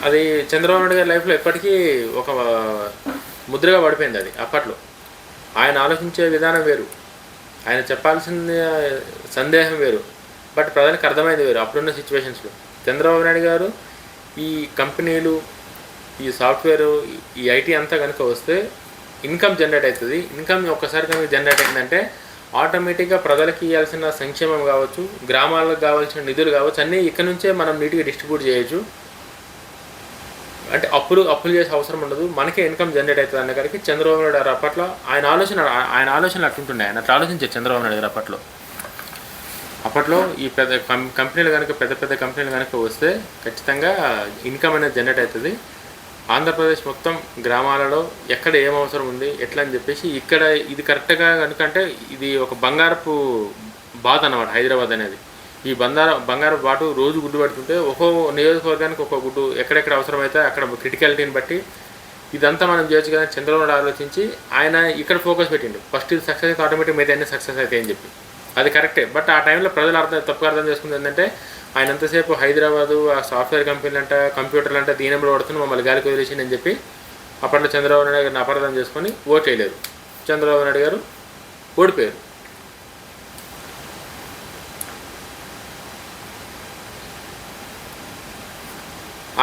[SPEAKER 1] అది చంద్రబాబు నాయుడు గారి లైఫ్లో ఎప్పటికీ ఒక ముద్రగా పడిపోయింది. అది అప్పట్లో ఆయన ఆలోచించే విధానం వేరు, ఆయన చెప్పాల్సిన సందేహం వేరు, బట్ ప్రజలకు అర్థమైంది వేరు అప్పుడున్న సిచ్యువేషన్స్లో. చంద్రబాబు నాయుడు గారు ఈ కంపెనీలు, ఈ సాఫ్ట్వేరు, ఈ ఐటీ అంతా కనుక వస్తే ఇన్కమ్ జనరేట్ అవుతుంది. ఇన్కమ్ ఒక్కసారి కనుక జనరేట్ అయిందంటే ఆటోమేటిక్గా ప్రజలకు ఇవ్వాల్సిన సంక్షేమం కావచ్చు, గ్రామాలకు కావాల్సిన నిధులు కావచ్చు, అన్నీ ఇక్కడ నుంచే మనం నీట్గా డిస్ట్రిబ్యూట్ చేయొచ్చు. అంటే అప్పులు చేసే అవసరం ఉండదు, మనకే ఇన్కమ్ జనరేట్ అవుతుంది అన్న కాడికి చంద్రబాబు నాయుడు గారు అప్పట్లో ఆయన ఆలోచనలు అట్టుంటుండే. ఆయన అట్లా ఆలోచించారు చంద్రబాబు నాయుడు గారు అప్పట్లో ఈ పెద్ద కంపెనీలు కనుక పెద్ద కంపెనీలు కనుక వస్తే ఖచ్చితంగా ఇన్కమ్ అనేది జనరేట్ అవుతుంది. ఆంధ్రప్రదేశ్ మొత్తం గ్రామాలలో ఎక్కడ ఏం అవసరం ఉంది ఎట్లా అని చెప్పేసి ఇక్కడ ఇది కరెక్ట్గా కనుక అంటే ఇది ఒక బంగారపు బాత్ అన్నమాట హైదరాబాద్ అనేది. ఈ బంగారం బాటు రోజు గుడ్డు పెడుతుంటే ఒక్కో నియోజకవర్గానికి ఒక్కో గుడ్డు ఎక్కడెక్కడ అవసరమైతే అక్కడ క్రిటికాలిటీని బట్టి ఇదంతా మనం చేయొచ్చు కదా చంద్రబాబు నాయుడు ఆలోచించి ఆయన ఇక్కడ ఫోకస్ పెట్టిండు. ఫస్ట్ ఇది సక్సెస్ అయితే ఆటోమేటిక్ మీద అన్ని సక్సెస్ అయితే అని చెప్పి అది కరెక్టే. బట్ ఆ టైంలో ప్రజలు తప్పుగా అర్థం చేసుకుంది ఏంటంటే ఆయన ఎంతసేపు హైదరాబాదు ఆ సాఫ్ట్వేర్ కంపెనీలు అంట కంప్యూటర్లు అంటే దీనంలో పడుతుంది మమ్మల్ని గాలికి వదిలేసింది అని చెప్పి అప్పట్లో చంద్రబాబు నాయుడు గారిని అపార్థం చేసుకొని ఓట్ వేయలేదు. చంద్రబాబు నాయుడు గారు ఓడిపోయారు.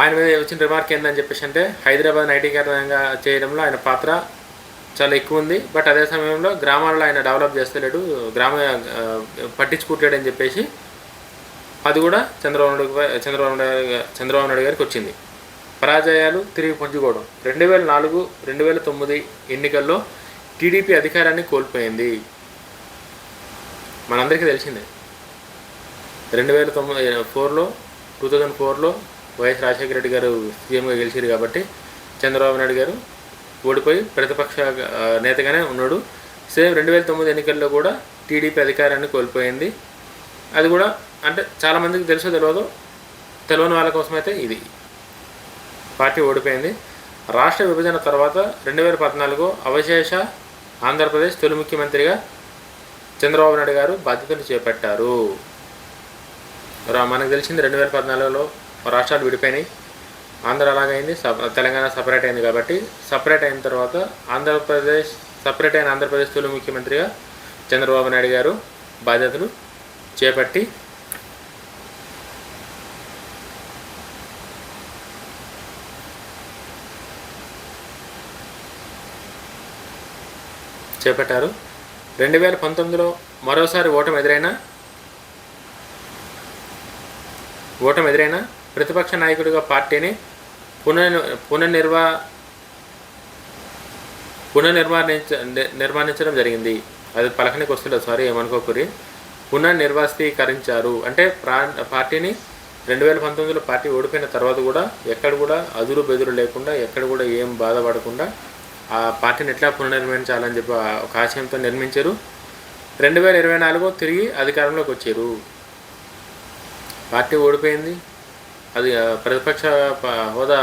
[SPEAKER 1] ఆయన మీద వచ్చిన రిమార్క్ ఏందని చెప్పేసి అంటే హైదరాబాద్ ఐటీకరణంగా చేయడంలో ఆయన పాత్ర చాలా ఎక్కువ ఉంది. బట్ అదే సమయంలో గ్రామాల్లో ఆయన డెవలప్ చేస్తలేడు, పట్టించుకుంటాడని చెప్పేసి అది కూడా చంద్రబాబు నాయుడు గారికి వచ్చింది. పరాజయాలు తిరిగి పుంజుకోవడం. 2004, 2009 ఎన్నికల్లో టీడీపీ అధికారాన్ని కోల్పోయింది, మనందరికీ తెలిసిందే. 2004లో వైఎస్ రాజశేఖర రెడ్డి గారు సీఎంగా గెలిచారు కాబట్టి చంద్రబాబు నాయుడు గారు ఓడిపోయి ప్రతిపక్ష నేతగానే ఉన్నాడు. సేమ్ 2009 ఎన్నికల్లో కూడా టీడీపీ అధికారాన్ని కోల్పోయింది. అది కూడా అంటే చాలామందికి తెలియని వాళ్ళ కోసమైతే ఇది పార్టీ ఓడిపోయింది. రాష్ట్ర విభజన తర్వాత 2014 అవశేష ఆంధ్రప్రదేశ్ తొలి ముఖ్యమంత్రిగా చంద్రబాబు నాయుడు గారు బాధ్యతలు చేపట్టారు. మనకు తెలిసింది 2014లో రాష్ట్రాలు విడిపోయినాయి, ఆంధ్ర అలాగైంది, తెలంగాణ సపరేట్ అయింది. కాబట్టి సపరేట్ అయిన తర్వాత సపరేట్ అయిన ఆంధ్రప్రదేశ్ తొలి ముఖ్యమంత్రిగా చంద్రబాబు నాయుడు గారు బాధ్యతలు చేపట్టారు. చేపట్టారు. 2019లో మరోసారి ఓటమి ఎదురైన ప్రతిపక్ష నాయకుడిగా పార్టీని నిర్మాణించడం జరిగింది. అది పలకనికి వస్తుంది, సారీ ఏమనుకోకూరి. పునర్నిర్వస్తీకరించారు అంటే పార్టీని 2019లో పార్టీ ఓడిపోయిన తర్వాత కూడా ఎక్కడ కూడా అదురు బెదురు లేకుండా ఎక్కడ కూడా ఏం బాధపడకుండా ఆ పార్టీని ఎట్లా పునర్నిర్మించాలని చెప్పి ఒక ఆశయంతో నిర్మించారు. 2024 తిరిగి అధికారంలోకి వచ్చారు. పార్టీ ఓడిపోయింది, అది ప్రతిపక్ష హోదా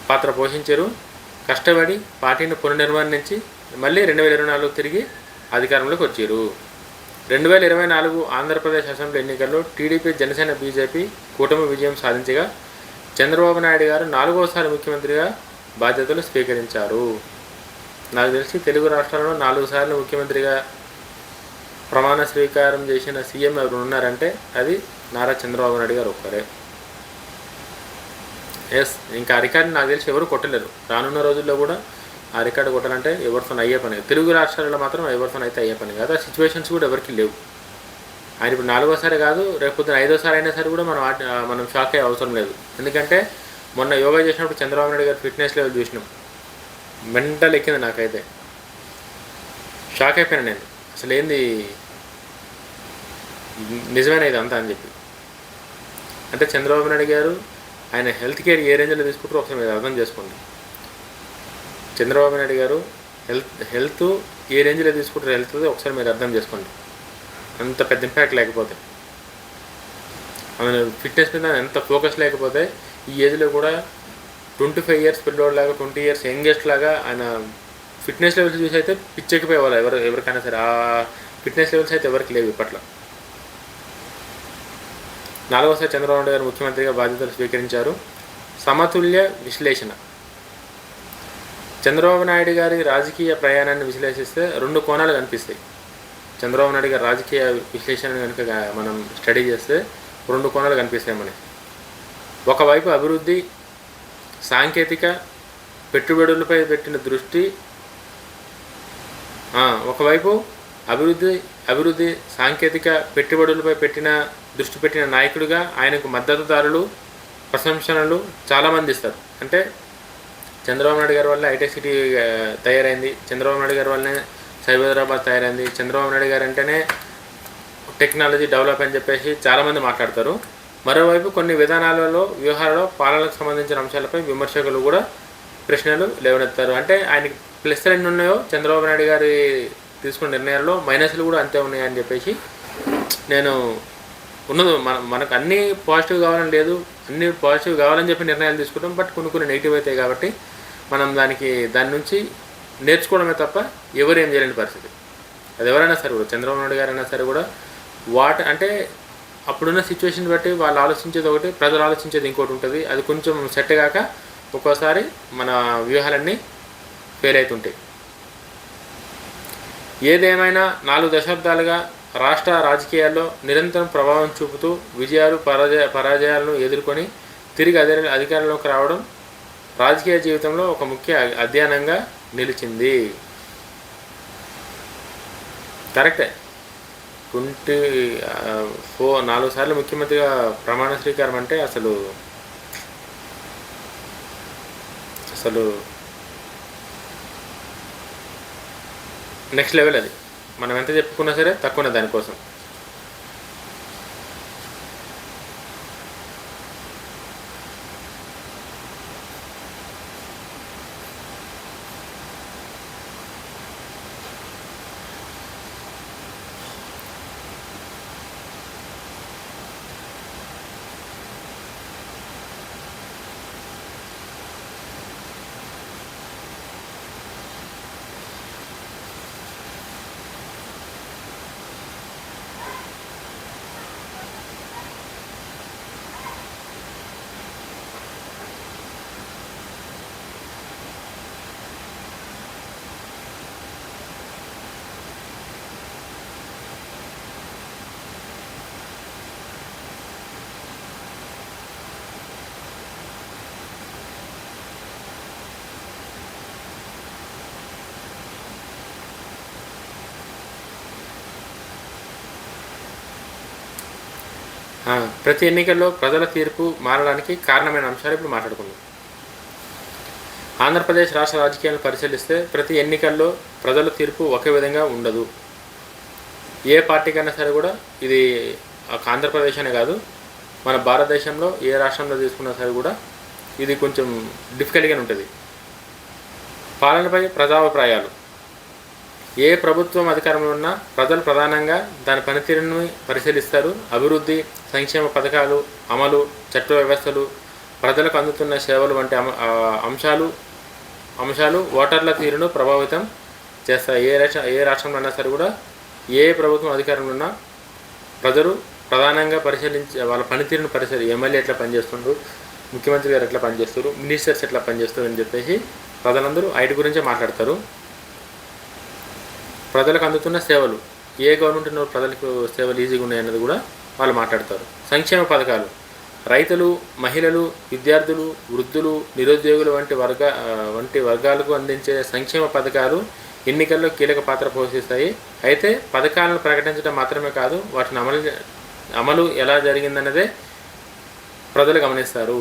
[SPEAKER 1] పాత్ర పోషించారు, కష్టపడి పార్టీని పునర్నిర్మాణించి మళ్ళీ 2024 తిరిగి అధికారంలోకి వచ్చారు. 2024 ఆంధ్రప్రదేశ్ అసెంబ్లీ ఎన్నికల్లో టీడీపీ, జనసేన, బీజేపీ కూటమి విజయం సాధించగా చంద్రబాబు నాయుడు గారు 4వసారి ముఖ్యమంత్రిగా బాధ్యతలు స్వీకరించారు. నాకు తెలిసి తెలుగు రాష్ట్రాల్లో 4 సార్లు ముఖ్యమంత్రిగా ప్రమాణ స్వీకారం చేసిన సీఎం ఎవరు ఉన్నారంటే అది నారా చంద్రబాబు నాయుడు గారు ఒక్కరే. ఇంకా ఆ రికార్డు నాకు తెలిసి ఎవరు కొట్టలేరు. రానున్న రోజుల్లో కూడా ఆ రికార్డు కొట్టాలంటే ఎవరితో అయ్యే పని. తెలుగు రాష్ట్రాలలో మాత్రం ఎవరితో అయితే అయ్యే పని కాదు. ఆ సిచ్యువేషన్స్ కూడా ఎవరికి లేవు. ఆయన ఇప్పుడు 4వసారి కాదు, రేపు పొద్దున 5వసారి అయినా సరే కూడా మనం షాక్ అయ్యే అవసరం లేదు. ఎందుకంటే మొన్న యోగా చేసినప్పుడు చంద్రబాబు నాయుడు గారు ఫిట్నెస్ లెవెల్ చూసినాం, మెంటల్ ఎక్కింది. నాకైతే షాక్ అయిపోయాను నేను, అసలు ఏంది నిజమైన ఇది అంతా అని చెప్పి. అంటే చంద్రబాబు నాయుడు గారు ఆయన హెల్త్ కేర్ ఏ రేంజ్లో తీసుకుంటారో ఒకసారి మీరు అర్థం చేసుకోండి. చంద్రబాబు నాయుడు గారు హెల్త్ ఏ రేంజ్లో తీసుకుంటారో హెల్త్ ఒకసారి మీరు అర్థం చేసుకోండి. అంత పెద్ద ఇంపాక్ట్ లేకపోతే, ఆయన ఫిట్నెస్ మీద ఎంత ఫోకస్ లేకపోతే ఈ ఏజ్లో కూడా 25 ఇయర్స్ పిల్లోడ్లాగా 20 ఇయర్స్ యంగెస్ట్ లాగా ఆయన ఫిట్నెస్ లెవెల్స్ చూసి అయితే పిచ్చెక్కిపోయేవాళ్ళు ఎవరికైనా సరే. ఆ ఫిట్నెస్ లెవెల్స్ అయితే ఎవరికి లేవు ఇప్పట్లో. 4వసారి చంద్రబాబు నాయుడు గారు ముఖ్యమంత్రిగా బాధ్యతలు స్వీకరించారు. సమతుల్య విశ్లేషణ. చంద్రబాబు నాయుడు గారి రాజకీయ ప్రయాణాన్ని విశ్లేషిస్తే 2 కోణాలు కనిపిస్తాయి. చంద్రబాబు నాయుడు గారి రాజకీయ విశ్లేషణ కనుక మనం స్టడీ చేస్తే 2 కోణాలు కనిపిస్తాయి మనకి. ఒకవైపు అభివృద్ధి, సాంకేతిక పెట్టుబడులపై పెట్టిన దృష్టి. ఒకవైపు అభివృద్ధి సాంకేతిక పెట్టుబడులపై దృష్టి పెట్టిన నాయకుడిగా ఆయనకు మద్దతుదారులు, ప్రశంసనలు చాలామంది ఇస్తారు. అంటే చంద్రబాబు నాయుడు గారి వల్ల హైటెక్ సిటీ తయారైంది, చంద్రబాబు నాయుడు గారి వల్లనే సైబరాబాద్ తయారైంది, చంద్రబాబు నాయుడు గారు అంటేనే టెక్నాలజీ డెవలప్ అని చెప్పేసి చాలామంది మాట్లాడతారు. మరోవైపు కొన్ని విధానాలలో, వ్యూహాలలో, పాలనకు సంబంధించిన అంశాలపై విమర్శకులు కూడా ప్రశ్నలు లేవనెత్తారు. అంటే ఆయనకి ప్లస్లు ఎన్ని ఉన్నాయో చంద్రబాబు నాయుడు గారి తీసుకున్న నిర్ణయాల్లో మైనస్లు కూడా అంతే ఉన్నాయని చెప్పేసి నేను ఉన్నది. మనకు అన్నీ పాజిటివ్ కావాలని లేదు, అన్నీ పాజిటివ్ కావాలని చెప్పి నిర్ణయాలు తీసుకుంటాం. బట్ కొన్ని నెగిటివ్ అవుతాయి కాబట్టి మనం దాని నుంచి నేర్చుకోవడమే తప్ప ఎవరు ఏం చేయలేని పరిస్థితి. అది ఎవరైనా సరే కూడా, చంద్రబాబు నాయుడు గారైనా సరే కూడా అంటే అప్పుడున్న సిచ్యువేషన్ బట్టి వాళ్ళు ఆలోచించేది ఒకటి, ప్రజలు ఆలోచించేది ఇంకోటి ఉంటుంది. అది కొంచెం సెట్ కాక ఒక్కోసారి మన వ్యూహాలన్నీ ఫెయిల్ అవుతుంటాయి. ఏదేమైనా 4 దశాబ్దాలుగా రాష్ట్ర రాజకీయాల్లో నిరంతరం ప్రభావం చూపుతూ విజయాలు పరాజయాలను ఎదుర్కొని తిరిగి అధికారంలోకి రావడం రాజకీయ జీవితంలో ఒక ముఖ్య అధ్యయనంగా నిలిచింది. కరెక్టే. 4 సార్లు ముఖ్యమంత్రిగా ప్రమాణ స్వీకారం అంటే అసలు నెక్స్ట్ లెవెల్. అది మనం ఎంత చెప్పుకున్నా సరే తక్కువనే దానికోసం. ప్రతి ఎన్నికల్లో ప్రజల తీర్పు మారడానికి కారణమైన అంశాలు ఇప్పుడు మాట్లాడుకుందాం. ఆంధ్రప్రదేశ్ రాష్ట్ర రాజకీయాలను పరిశీలిస్తే ప్రతి ఎన్నికల్లో ప్రజల తీర్పు ఒకే విధంగా ఉండదు. ఏ పార్టీకైనా సరే కూడా, ఇది ఆంధ్రప్రదేశ్ అనే కాదు, మన భారతదేశంలో ఏ రాష్ట్రంలో తీసుకున్నా సరే కూడా ఇది కొంచెం డిఫికల్ట్గానే ఉంటుంది. పాలనపై ప్రజాభిప్రాయాలు. ఏ ప్రభుత్వం అధికారంలో ఉన్నా ప్రజలు ప్రధానంగా దాని పనితీరును పరిశీలిస్తారు. అభివృద్ధి, సంక్షేమ పథకాలు అమలు, చట్ట వ్యవస్థలు, ప్రజలకు అందుతున్న సేవలు వంటి అంశాలు ఓటర్ల తీరును ప్రభావితం చేస్తాయి. ఏ రాష్ట్రంలో అయినా సరే కూడా, ఏ ప్రభుత్వం అధికారంలో ఉన్నా ప్రజలు ప్రధానంగా వాళ్ళ పనితీరును ఎమ్మెల్యే ఎట్లా పనిచేస్తుండ్రు, ముఖ్యమంత్రి గారు ఎట్లా పనిచేస్తారు, మినిస్టర్స్ ఎట్లా పనిచేస్తారు అని చెప్పేసి ప్రజలందరూ ఐటీ గురించే మాట్లాడతారు. ప్రజలకు అందుతున్న సేవలు, ఏ గవర్నమెంట్ ప్రజలకు సేవలు ఈజీగా ఉన్నాయన్నది కూడా వాళ్ళు మాట్లాడతారు. సంక్షేమ పథకాలు, రైతులు, మహిళలు, విద్యార్థులు, వృద్ధులు, నిరుద్యోగులు వంటి వర్గాలకు అందించే సంక్షేమ పథకాలు ఎన్నికల్లో కీలక పాత్ర పోషిస్తాయి. అయితే పథకాలను ప్రకటించడం మాత్రమే కాదు, వాటిని అమలు ఎలా జరిగిందన్నదే ప్రజలు గమనిస్తారు.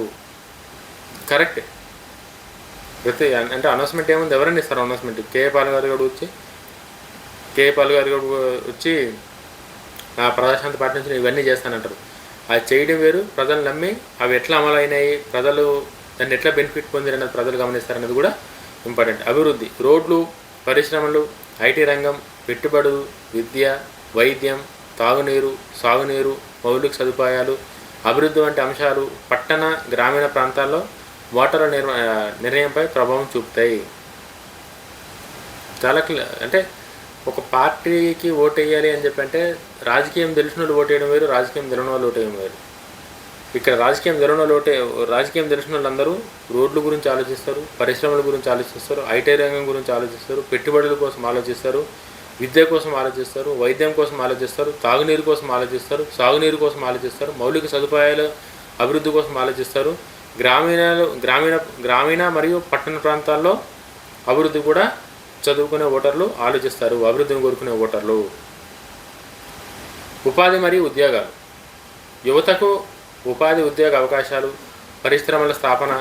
[SPEAKER 1] కరెక్ట్. అంటే అనౌన్స్మెంట్ ఏముంది, ఎవరైనా ఇస్తారు అనౌన్స్మెంట్. కేఏ పాల్ గారు వచ్చి ప్రజాశాంతి పార్టీ నుంచి ఇవన్నీ చేస్తానంటారు. అది చేయడం వేరు, ప్రజలు నమ్మి అవి ఎట్లా అమలు అయినాయి, ప్రజలు దాన్ని ఎట్లా బెనిఫిట్ పొందిరన్నది ప్రజలు గమనిస్తారన్నది కూడా ఇంపార్టెంట్. అభివృద్ధి, రోడ్లు, పరిశ్రమలు, ఐటీ రంగం, పెట్టుబడులు, విద్య, వైద్యం, తాగునీరు, సాగునీరు, మౌలిక సదుపాయాలు, అభివృద్ధి వంటి అంశాలు పట్టణ, గ్రామీణ ప్రాంతాల్లో ఓటర్ల నిర్ణయంపై ప్రభావం చూపుతాయి. చాలా అంటే ఒక పార్టీకి ఓటు వేయాలి అని చెప్పి అంటే రాజకీయం తెలిసిన వాళ్ళు ఓటు వేయడం వేరు, రాజకీయం తెలియని వాళ్ళు ఓటు వేయడం వేరు. ఇక్కడ రాజకీయం తెలిసిన వాళ్ళందరూ రోడ్ల గురించి ఆలోచిస్తారు, పరిశ్రమల గురించి ఆలోచిస్తారు, ఐటీ రంగం గురించి ఆలోచిస్తారు, పెట్టుబడుల కోసం ఆలోచిస్తారు, విద్య కోసం ఆలోచిస్తారు, వైద్యం కోసం ఆలోచిస్తారు, తాగునీరు కోసం ఆలోచిస్తారు, సాగునీరు కోసం ఆలోచిస్తారు, మౌలిక సదుపాయాల అభివృద్ధి కోసం ఆలోచిస్తారు. గ్రామీణ మరియు పట్టణ ప్రాంతాల్లో అభివృద్ధి కూడా చదువుకునే ఓటర్లు ఆలోచిస్తారు, అభివృద్ధిని కోరుకునే ఓటర్లు. ఉపాధి మరియు ఉద్యోగాలు, యువతకు ఉపాధి, ఉద్యోగ అవకాశాలు, పరిశ్రమల స్థాపన,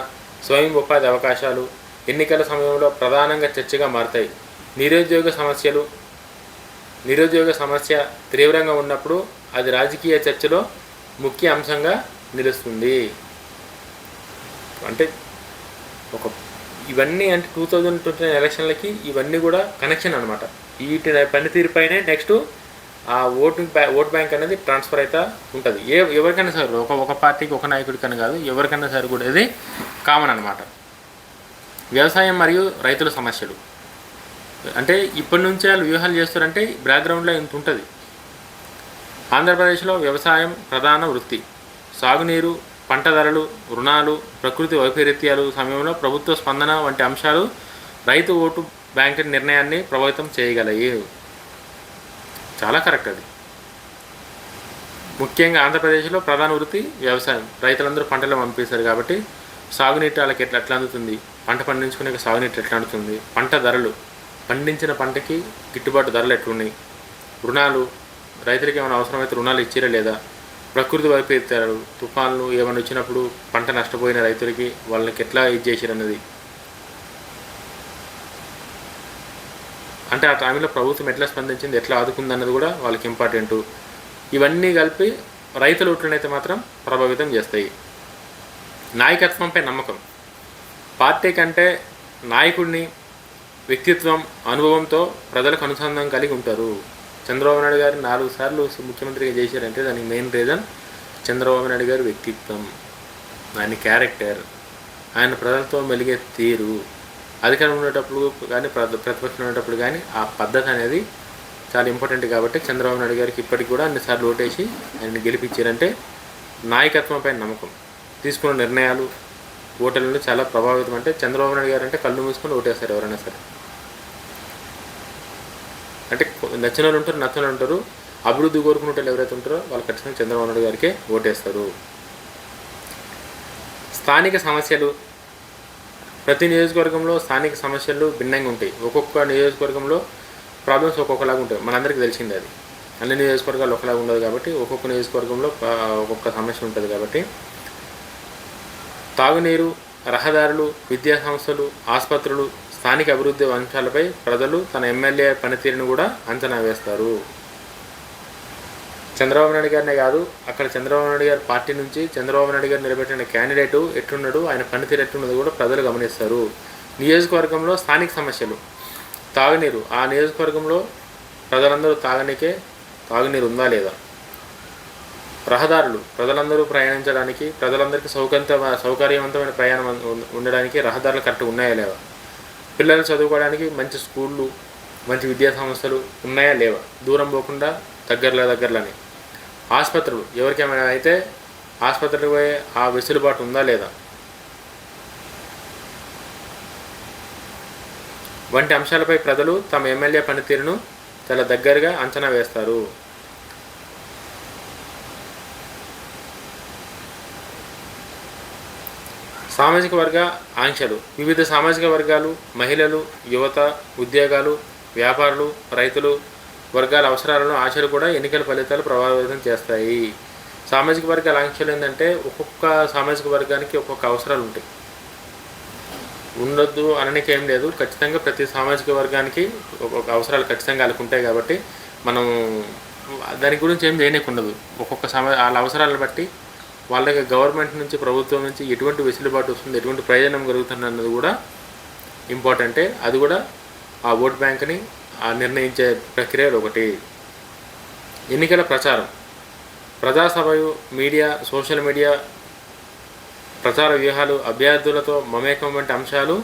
[SPEAKER 1] స్వయం ఉపాధి అవకాశాలు ఎన్నికల సమయంలో ప్రధానంగా చర్చగా మారతాయి. నిరుద్యోగ సమస్య తీవ్రంగా ఉన్నప్పుడు అది రాజకీయ చర్చలో ముఖ్య అంశంగా నిలుస్తుంది. అంటే ఇవన్నీ అంటే 2029 ఎలక్షన్లకి ఇవన్నీ కూడా కనెక్షన్ అనమాట. వీటి పనితీరుపైనే నెక్స్ట్ ఆ ఓట్ బ్యాంక్ అనేది ట్రాన్స్ఫర్ అయితే ఉంటుంది. ఎవరికైనా సరే ఒక పార్టీకి ఒక నాయకుడికని కాదు, ఎవరికైనా సరే కూడా ఇది కామన్ అనమాట. వ్యవసాయం మరియు రైతుల సమస్యలు అంటే ఇప్పటి నుంచే వాళ్ళు వ్యూహాలు చేస్తారంటే బ్యాక్గ్రౌండ్లో ఇంత ఉంటుంది. ఆంధ్రప్రదేశ్లో వ్యవసాయం ప్రధాన వృత్తి. సాగునీరు, పంట ధరలు, రుణాలు, ప్రకృతి వైపరీత్యాలు సమయంలో ప్రభుత్వ స్పందన వంటి అంశాలు రైతు ఓటు బ్యాంక్ నిర్ణయాన్ని ప్రభావితం చేయగలయి. చాలా కరెక్ట్ అది. ముఖ్యంగా ఆంధ్రప్రదేశ్లో ప్రధాన వృత్తి వ్యవసాయం. రైతులందరూ పంటలు పంపిస్తారు కాబట్టి సాగునీటి వాళ్ళకి ఎట్లా అందుతుంది, పంట పండించుకునే సాగునీటి ఎట్లా అందుతుంది, పంట ధరలు, పండించిన పంటకి గిట్టుబాటు ధరలు ఎట్లున్నాయి, రుణాలు, రైతులకి ఏమైనా అవసరమైతే రుణాలు ఇచ్చిరా లేదా, ప్రకృతి వైపరీత్యాలు, తుఫాన్లు ఏమైనా వచ్చినప్పుడు పంట నష్టపోయిన రైతులకి వాళ్ళకి ఎట్లా ఇది చేసిరన్నది, అంటే ఆ టైంలో ప్రభుత్వం ఎట్లా స్పందించింది, ఎట్లా ఆదుకుందన్నది కూడా వాళ్ళకి ఇంపార్టెంటు. ఇవన్నీ కలిపి రైతుల ఓట్లనైతే మాత్రం ప్రభావితం చేస్తాయి. నాయకత్వంపై నమ్మకం. పార్టీ కంటే నాయకుడిని వ్యక్తిత్వం, అనుభవంతో ప్రజలకు అనుసంధానం కలిగి ఉంటారు. చంద్రబాబు నాయుడు గారు 4 సార్లు ముఖ్యమంత్రిగా చేశారంటే దానికి మెయిన్ రీజన్ చంద్రబాబు నాయుడు గారి వ్యక్తిత్వం, ఆయన క్యారెక్టర్, ఆయన ప్రజలతో మెలిగే తీరు, అధికారం ఉండేటప్పుడు కానీ ప్రతిపక్షం ఉండేటప్పుడు కానీ ఆ పద్ధతి అనేది చాలా ఇంపార్టెంట్. కాబట్టి చంద్రబాబు నాయుడు గారికి ఇప్పటికి కూడా అన్నిసార్లు ఓటేసి ఆయన్ని గెలిపించారంటే నాయకత్వంపై నమ్మకం, తీసుకున్న నిర్ణయాలు ఓటర్లను చాలా ప్రభావితం. అంటే చంద్రబాబు నాయుడు గారు అంటే కళ్ళు మూసుకొని ఓటేస్తారు ఎవరైనా సరే. అంటే నచ్చిన వాళ్ళు ఉంటారు, నచ్చిన వాళ్ళు ఉంటారు. అభివృద్ధి కోరుకునే వాళ్ళు ఎవరైతే ఉంటారో వాళ్ళు ఖచ్చితంగా చంద్రబాబు నాయుడు గారికే ఓటేస్తారు. స్థానిక సమస్యలు. ప్రతి నియోజకవర్గంలో స్థానిక సమస్యలు భిన్నంగా ఉంటాయి. ఒక్కొక్క నియోజకవర్గంలో ప్రాబ్లమ్స్ ఒక్కొక్కలాగా ఉంటాయి. మనందరికీ తెలిసిందే అది. అన్ని నియోజకవర్గాలు ఒకలాగా ఉండదు కాబట్టి ఒక్కొక్క నియోజకవర్గంలో ఒక్కొక్క సమస్య ఉంటుంది. కాబట్టి తాగునీరు, రహదారులు, విద్యా సంస్థలు, ఆసుపత్రులు, స్థానిక అభివృద్ధి అంశాలపై ప్రజలు తన ఎమ్మెల్యే పనితీరును కూడా అంచనా వేస్తారు. చంద్రబాబు నాయుడు గారినే కాదు, అక్కడ చంద్రబాబు నాయుడు గారి పార్టీ నుంచి చంద్రబాబు నాయుడు గారు నిలబెట్టిన క్యాండిడేటు ఎట్లున్నాడు, ఆయన పనితీరు ఎట్లున్నది కూడా ప్రజలు గమనిస్తారు. నియోజకవర్గంలో స్థానిక సమస్యలు. తాగునీరు. ఆ నియోజకవర్గంలో ప్రజలందరూ తాగనీకే తాగునీరు ఉందా లేదా. రహదారులు. ప్రజలందరూ ప్రయాణించడానికి, ప్రజలందరికీ సౌకర్యవంతమైన ప్రయాణం ఉండడానికి రహదారులు కరెక్ట్గా ఉన్నాయా లేవా. పిల్లలు చదువుకోవడానికి మంచి స్కూళ్ళు, మంచి విద్యా సంస్థలు ఉన్నాయా లేవా, దూరం పోకుండా దగ్గరలోనే. ఆసుపత్రులు. ఎవరికేమైనా అయితే ఆసుపత్రికి పోయే ఆ వెసులుబాటు ఉందా లేదా వంటి అంశాలపై ప్రజలు తమ ఎమ్మెల్యే పనితీరును చాలా దగ్గరగా అంచనా వేస్తారు. సామాజిక వర్గ ఆంక్షలు. వివిధ సామాజిక వర్గాలు, మహిళలు, యువత, ఉద్యోగాలు, వ్యాపారులు, రైతులు వర్గాల అవసరాలను, ఆశలు కూడా ఎన్నికల ఫలితాలు ప్రభావితం చేస్తాయి. సామాజిక వర్గాల ఆంక్షలు ఏంటంటే ఒక్కొక్క సామాజిక వర్గానికి ఒక్కొక్క అవసరాలు ఉంటాయి. ఉండొద్దు అనడానికి ఏం లేదు. ఖచ్చితంగా ప్రతి సామాజిక వర్గానికి ఒక్కొక్క అవసరాలు ఖచ్చితంగా వాళ్ళకు ఉంటాయి. కాబట్టి మనం దాని గురించి ఏం చేయనీకి ఉండదు. ఒక్కొక్క వాళ్ళ అవసరాలను బట్టి వాళ్ళకి గవర్నమెంట్ నుంచి, ప్రభుత్వం నుంచి ఎటువంటి వెసులుబాటు వస్తుంది, ఎటువంటి ప్రయోజనం కలుగుతుంది అన్నది కూడా ఇంపార్టెంటే. అది కూడా ఆ ఓట్ బ్యాంక్ని నిర్ణయించే ప్రక్రియలు ఒకటి. ఎన్నికల ప్రచారం. ప్రజాసభలు, మీడియా, సోషల్ మీడియా, ప్రచార వ్యూహాలు, అభ్యర్థులతో మమేకం వంటి అంశాలు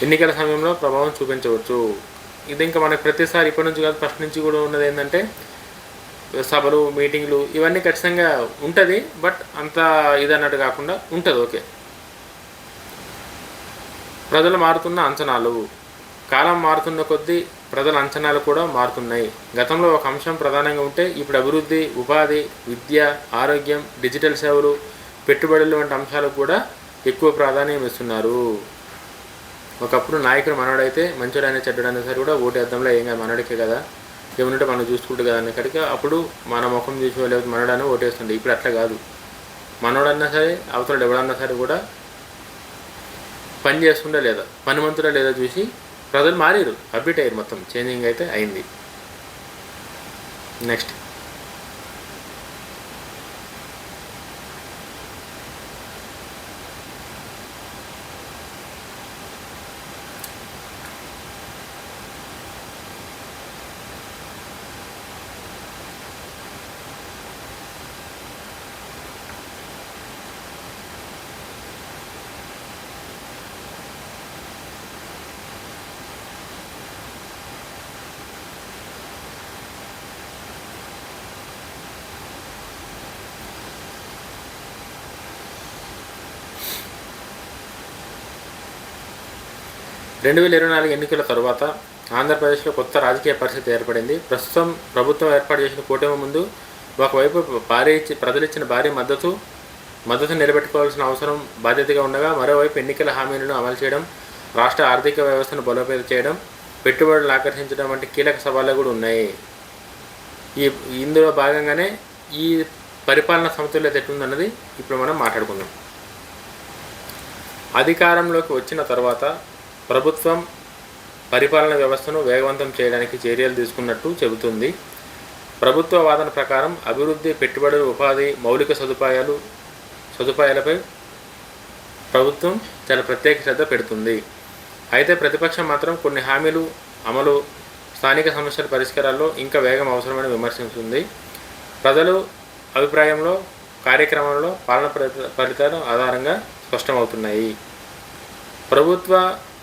[SPEAKER 1] ఎన్నికల సమయంలో ప్రభావం చూపించవచ్చు. ఇది ఇంకా మనకు ప్రతిసారి ఇప్పటి నుంచి కాదు, ఫస్ట్ నుంచి కూడా ఉన్నది ఏంటంటే సభలు, మీటింగ్లు ఇవన్నీ ఖచ్చితంగా ఉంటుంది. బట్ అంత ఇదన్నట్టు కాకుండా ఉంటుంది. ఓకే. ప్రజలు మారుతున్న అంచనాలు. కాలం మారుతున్న కొద్దీ ప్రజల అంచనాలు కూడా మారుతున్నాయి. గతంలో ఒక అంశం ప్రధానంగా ఉంటే ఇప్పుడు అభివృద్ధి, ఉపాధి, విద్య, ఆరోగ్యం, డిజిటల్ సేవలు, పెట్టుబడులు వంటి అంశాలకు కూడా ఎక్కువ ప్రాధాన్యం ఇస్తున్నారు. ఒకప్పుడు నాయకుడు మనోడైతే మంచోడైనా చెడ్డడైనా సరే కూడా ఓటేద్దాంలో ఏం కాదు, మనోడికే కదా, ఏమన్నంటే మనం చూసుకుంటు కదా అన్నక్కడికి అప్పుడు మన ముఖం చూసి లేకపోతే మనోడని ఓటేస్తుండే. ఇప్పుడు అట్లా కాదు. మనోడన్నా సరే, అవతల ఎవడన్నా సరే కూడా పని చేస్తుండే లేదా, పనిమంతుడా లేదా చూసి ప్రజలు మారారు, అప్డేట్ అయ్యారు, మొత్తం చేంజింగ్ అయితే అయింది. నెక్స్ట్ 2024 ఎన్నికల తరువాత ఆంధ్రప్రదేశ్లో కొత్త రాజకీయ పరిస్థితి ఏర్పడింది. ప్రస్తుతం ప్రభుత్వం ఏర్పాటు చేసిన కూటమి ముందు ఒకవైపు ప్రజలిచ్చిన భారీ మద్దతు నిలబెట్టుకోవాల్సిన అవసరం బాధ్యతగా ఉండగా, మరోవైపు ఎన్నికల హామీలను అమలు చేయడం, రాష్ట్ర ఆర్థిక వ్యవస్థను బలోపేతం చేయడం, పెట్టుబడులను ఆకర్షించడం వంటి కీలక సవాళ్లు కూడా ఉన్నాయి. ఇందులో భాగంగానే ఈ పరిపాలన సమతుల్యత ఎట్లుందన్నది ఇప్పుడు మనం మాట్లాడుకుందాం. అధికారంలోకి వచ్చిన తర్వాత ప్రభుత్వం పరిపాలన వ్యవస్థను వేగవంతం చేయడానికి చర్యలు తీసుకున్నట్టు చెబుతుంది. ప్రభుత్వ వాదన ప్రకారం అభివృద్ధి, పెట్టుబడులు, ఉపాధి, మౌలిక సదుపాయాలపై ప్రభుత్వం చాలా ప్రత్యేక శ్రద్ధ పెడుతుంది. అయితే ప్రతిపక్షం మాత్రం కొన్ని హామీలు అమలు, స్థానిక సమస్యల పరిష్కారాల్లో ఇంకా వేగం అవసరమని విమర్శిస్తుంది. ప్రజలు అభిప్రాయంలో కార్యక్రమంలో పాలన ఫలితాలు ఆధారంగా స్పష్టమవుతున్నాయి.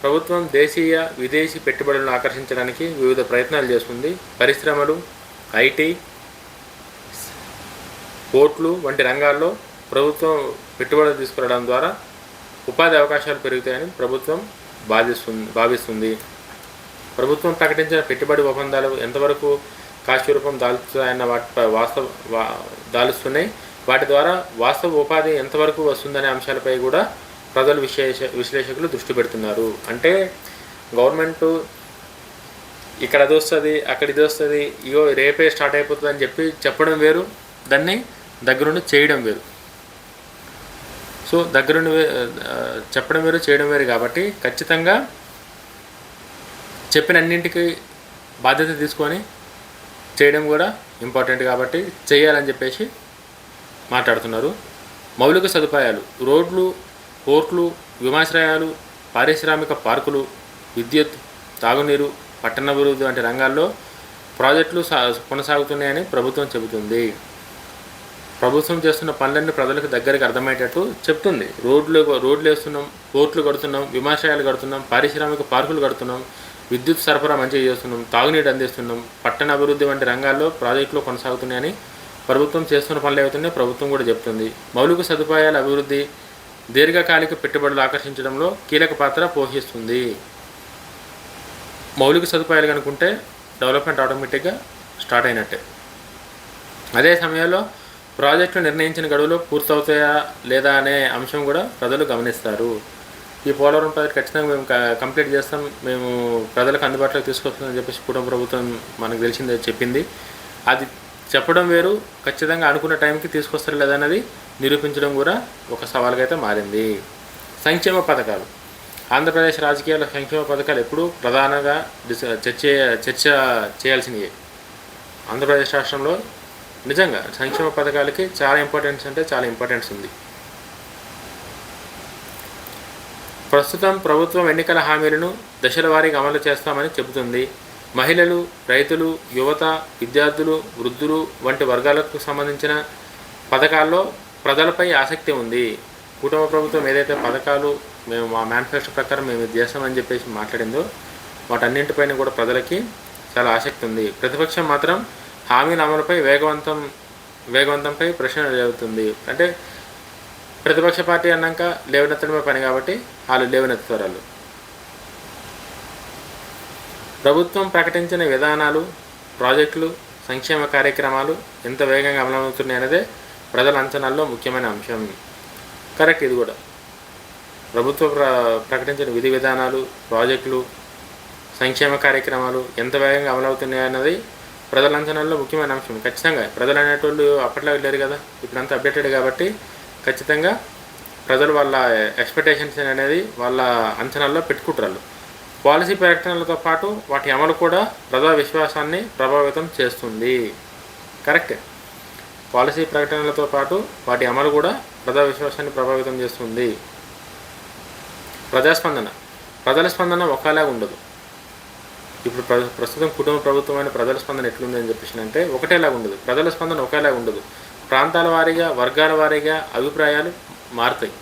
[SPEAKER 1] ప్రభుత్వం దేశీయ, విదేశీ పెట్టుబడులను ఆకర్షించడానికి వివిధ ప్రయత్నాలు చేస్తుంది. పరిశ్రమలు, ఐటీ, పోర్ట్లు వంటి రంగాల్లో ప్రభుత్వం పెట్టుబడులు తీసుకురావడం ద్వారా ఉపాధి అవకాశాలు పెరుగుతాయని ప్రభుత్వం భావిస్తుంది. ప్రభుత్వం ప్రకటించిన పెట్టుబడి ఒప్పందాలు ఎంతవరకు కాశీరూపం దాల్చుతాయన్న దాలుస్తున్నాయి. వాటి ద్వారా వాస్తవ ఉపాధి ఎంతవరకు వస్తుందనే అంశాలపై కూడా ప్రజలు విశ్లేషకులు దృష్టి పెడుతున్నారు. అంటే గవర్నమెంట్ ఇక్కడ అది వస్తుంది, అక్కడ ఇది వస్తుంది, ఇగో రేపే స్టార్ట్ అయిపోతుంది అని చెప్పడం వేరు, దాన్ని దగ్గరుండి చేయడం వేరు. సో దగ్గరుండి చెప్పడం వేరు, చేయడం వేరు. కాబట్టి ఖచ్చితంగా చెప్పిన అన్నింటికి బాధ్యత తీసుకొని చేయడం కూడా ఇంపార్టెంట్. కాబట్టి చేయాలని చెప్పేసి మాట్లాడుతున్నారు. మౌలిక సదుపాయాలు, రోడ్లు, పోర్ట్లు, విమానాశ్రయాలు, పారిశ్రామిక పార్కులు, విద్యుత్, తాగునీరు, పట్టణాభివృద్ధి వంటి రంగాల్లో ప్రాజెక్టులు కొనసాగుతున్నాయని ప్రభుత్వం చెబుతుంది. ప్రభుత్వం చేస్తున్న పనులన్నీ ప్రజలకు దగ్గరికి అర్థమయ్యేటట్టు చెప్తుంది. రోడ్లు వేస్తున్నాం, పోర్ట్లు కడుతున్నాం, విమానాశ్రయాలు కడుతున్నాం, పారిశ్రామిక పార్కులు కడుతున్నాం, విద్యుత్ సరఫరా మంచిగా చేస్తున్నాం, తాగునీరు అందిస్తున్నాం, పట్టణ అభివృద్ధి వంటి రంగాల్లో ప్రాజెక్టులు కొనసాగుతున్నాయని ప్రభుత్వం చేస్తున్న పనులు ఏవైతున్నాయో ప్రభుత్వం కూడా చెప్తుంది. మౌలిక సదుపాయాల అభివృద్ధి దీర్ఘకాలిక పెట్టుబడులు ఆకర్షించడంలో కీలక పాత్ర పోషిస్తుంది. మౌలిక సదుపాయాలు కనుకుంటే డెవలప్మెంట్ ఆటోమేటిక్గా స్టార్ట్ అయినట్టే. అదే సమయంలో ప్రాజెక్టులు నిర్ణయించిన గడువులో పూర్తవుతాయా లేదా అనే అంశం కూడా ప్రజలు గమనిస్తారు. ఈ పోలవరం ప్రాజెక్ట్ ఖచ్చితంగా మేము కంప్లీట్ చేస్తాం, మేము ప్రజలకు అందుబాటులోకి తీసుకొస్తామని చెప్పేసి కుటుంబ ప్రభుత్వం మనకు తెలిసిందే చెప్పింది. అది చెప్పడం వేరు, ఖచ్చితంగా అనుకున్న టైంకి తీసుకొస్తారు లేదన్నది నిరూపించడం కూడా ఒక సవాలుగా అయితే మారింది. సంక్షేమ పథకాలు, ఆంధ్రప్రదేశ్ రాజకీయాల్లో సంక్షేమ పథకాలు ఎప్పుడూ ప్రధానంగా చర్చ చేయాల్సినవి. ఆంధ్రప్రదేశ్ రాష్ట్రంలో నిజంగా సంక్షేమ పథకాలకి చాలా ఇంపార్టెన్స్ ఉంది. ప్రస్తుతం ప్రభుత్వం ఎన్నికల హామీలను దశల వారీగా అమలు చేస్తామని చెబుతుంది. మహిళలు, రైతులు, యువత, విద్యార్థులు, వృద్ధులు వంటి వర్గాలకు సంబంధించిన పథకాల్లో ప్రజలపై ఆసక్తి ఉంది. కుటుంబ ప్రభుత్వం ఏదైతే పథకాలు మేము మా మేనిఫెస్టో ప్రకారం మేము ఇది చేస్తామని చెప్పేసి మాట్లాడిందో వాటన్నింటిపైన కూడా ప్రజలకి చాలా ఆసక్తి ఉంది. ప్రతిపక్షం మాత్రం హామీల అమలుపై వేగవంతంపై ప్రశ్న లేవుతుంది. అంటే ప్రతిపక్ష పార్టీ అన్నాక లేవనెత్తడమే పని కాబట్టి వాళ్ళు లేవనెత్తుతారు. ప్రభుత్వం ప్రకటించిన విధానాలు, ప్రాజెక్టులు, సంక్షేమ కార్యక్రమాలు ఎంత వేగంగా అమలవుతున్నాయనేదే ప్రజల అంచనాల్లో ముఖ్యమైన అంశం. కరెక్ట్. ఇది కూడా ప్రభుత్వం ప్రకటించిన విధి విధానాలు, ప్రాజెక్టులు, సంక్షేమ కార్యక్రమాలు ఎంత వేగంగా అమలవుతున్నాయన్నది ప్రజల అంచనాల్లో ముఖ్యమైన అంశం. ఖచ్చితంగా ప్రజలు అనేటోళ్ళు అప్పట్లో లేరు కదా, ఇప్పుడంతా అప్డేటెడ్ కాబట్టి ఖచ్చితంగా ప్రజలు వాళ్ళ ఎక్స్పెక్టేషన్స్ అనేది వాళ్ళ అంచనాల్లో పెట్టుకుంటారు. పాలసీ ప్రకటనలతో పాటు వాటి అమలు కూడా ప్రజా విశ్వాసాన్ని ప్రభావితం చేస్తుంది. కరెక్టే. పాలసీ ప్రకటనలతో పాటు వాటి అమలు కూడా ప్రజా విశ్వాసాన్ని ప్రభావితం చేస్తుంది. ప్రజల స్పందన ఒకేలాగా ఉండదు. ఇప్పుడు ప్రస్తుతం కుటుంబ ప్రభుత్వమైన ప్రజల స్పందన ఎట్లుంది అని చెప్పేసి అంటే ఒకటేలాగా ఉండదు. ప్రజల స్పందన ఒకేలాగా ఉండదు. ప్రాంతాల వారీగా, వర్గాల వారీగా అభిప్రాయాలు మారుతాయి.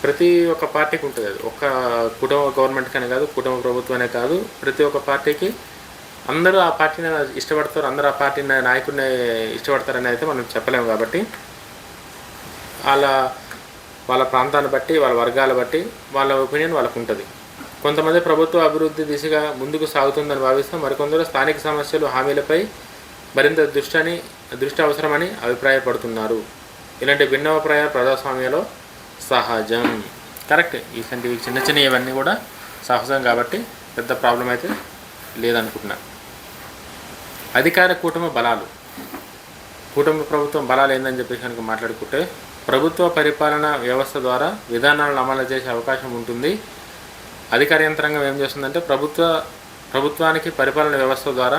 [SPEAKER 1] ప్రతి ఒక్క పార్టీకి ఉంటుంది. అది ఒక్క కుటుంబ గవర్నమెంట్ కానీ కాదు, కుటుంబ ప్రభుత్వమే కాదు, ప్రతి ఒక్క పార్టీకి అందరూ ఆ పార్టీని ఇష్టపడతారు, అందరూ ఆ పార్టీ నాయకుడిని ఇష్టపడతారని అయితే మనం చెప్పలేము. కాబట్టి వాళ్ళ ప్రాంతాన్ని బట్టి, వాళ్ళ వర్గాల బట్టి వాళ్ళ ఒపీనియన్ వాళ్ళకు ఉంటుంది. కొంతమంది ప్రభుత్వ అభివృద్ధి దిశగా ముందుకు సాగుతుందని భావిస్తూ మరికొందరు స్థానిక సమస్యలు హామీలపై మరింత దృష్టి అవసరమని అభిప్రాయపడుతున్నారు. ఇలాంటి భిన్నాభిప్రాయాలు ప్రజాస్వామ్యంలో సహజం. కరెక్ట్. ఇలాంటివి చిన్న చిన్న ఇవన్నీ కూడా సహజం కాబట్టి పెద్ద ప్రాబ్లం అయితే లేదనుకుంటున్నా. అధికార కూటమి బలాలు. కూటమి ప్రభుత్వం బలాలు ఏందని చెప్పేసి కనుక మాట్లాడుకుంటే, ప్రభుత్వ పరిపాలన వ్యవస్థ ద్వారా విధానాలను అమలు చేసే అవకాశం ఉంటుంది. అధికార యంత్రాంగం ఏం చేస్తుందంటే ప్రభుత్వానికి పరిపాలన వ్యవస్థ ద్వారా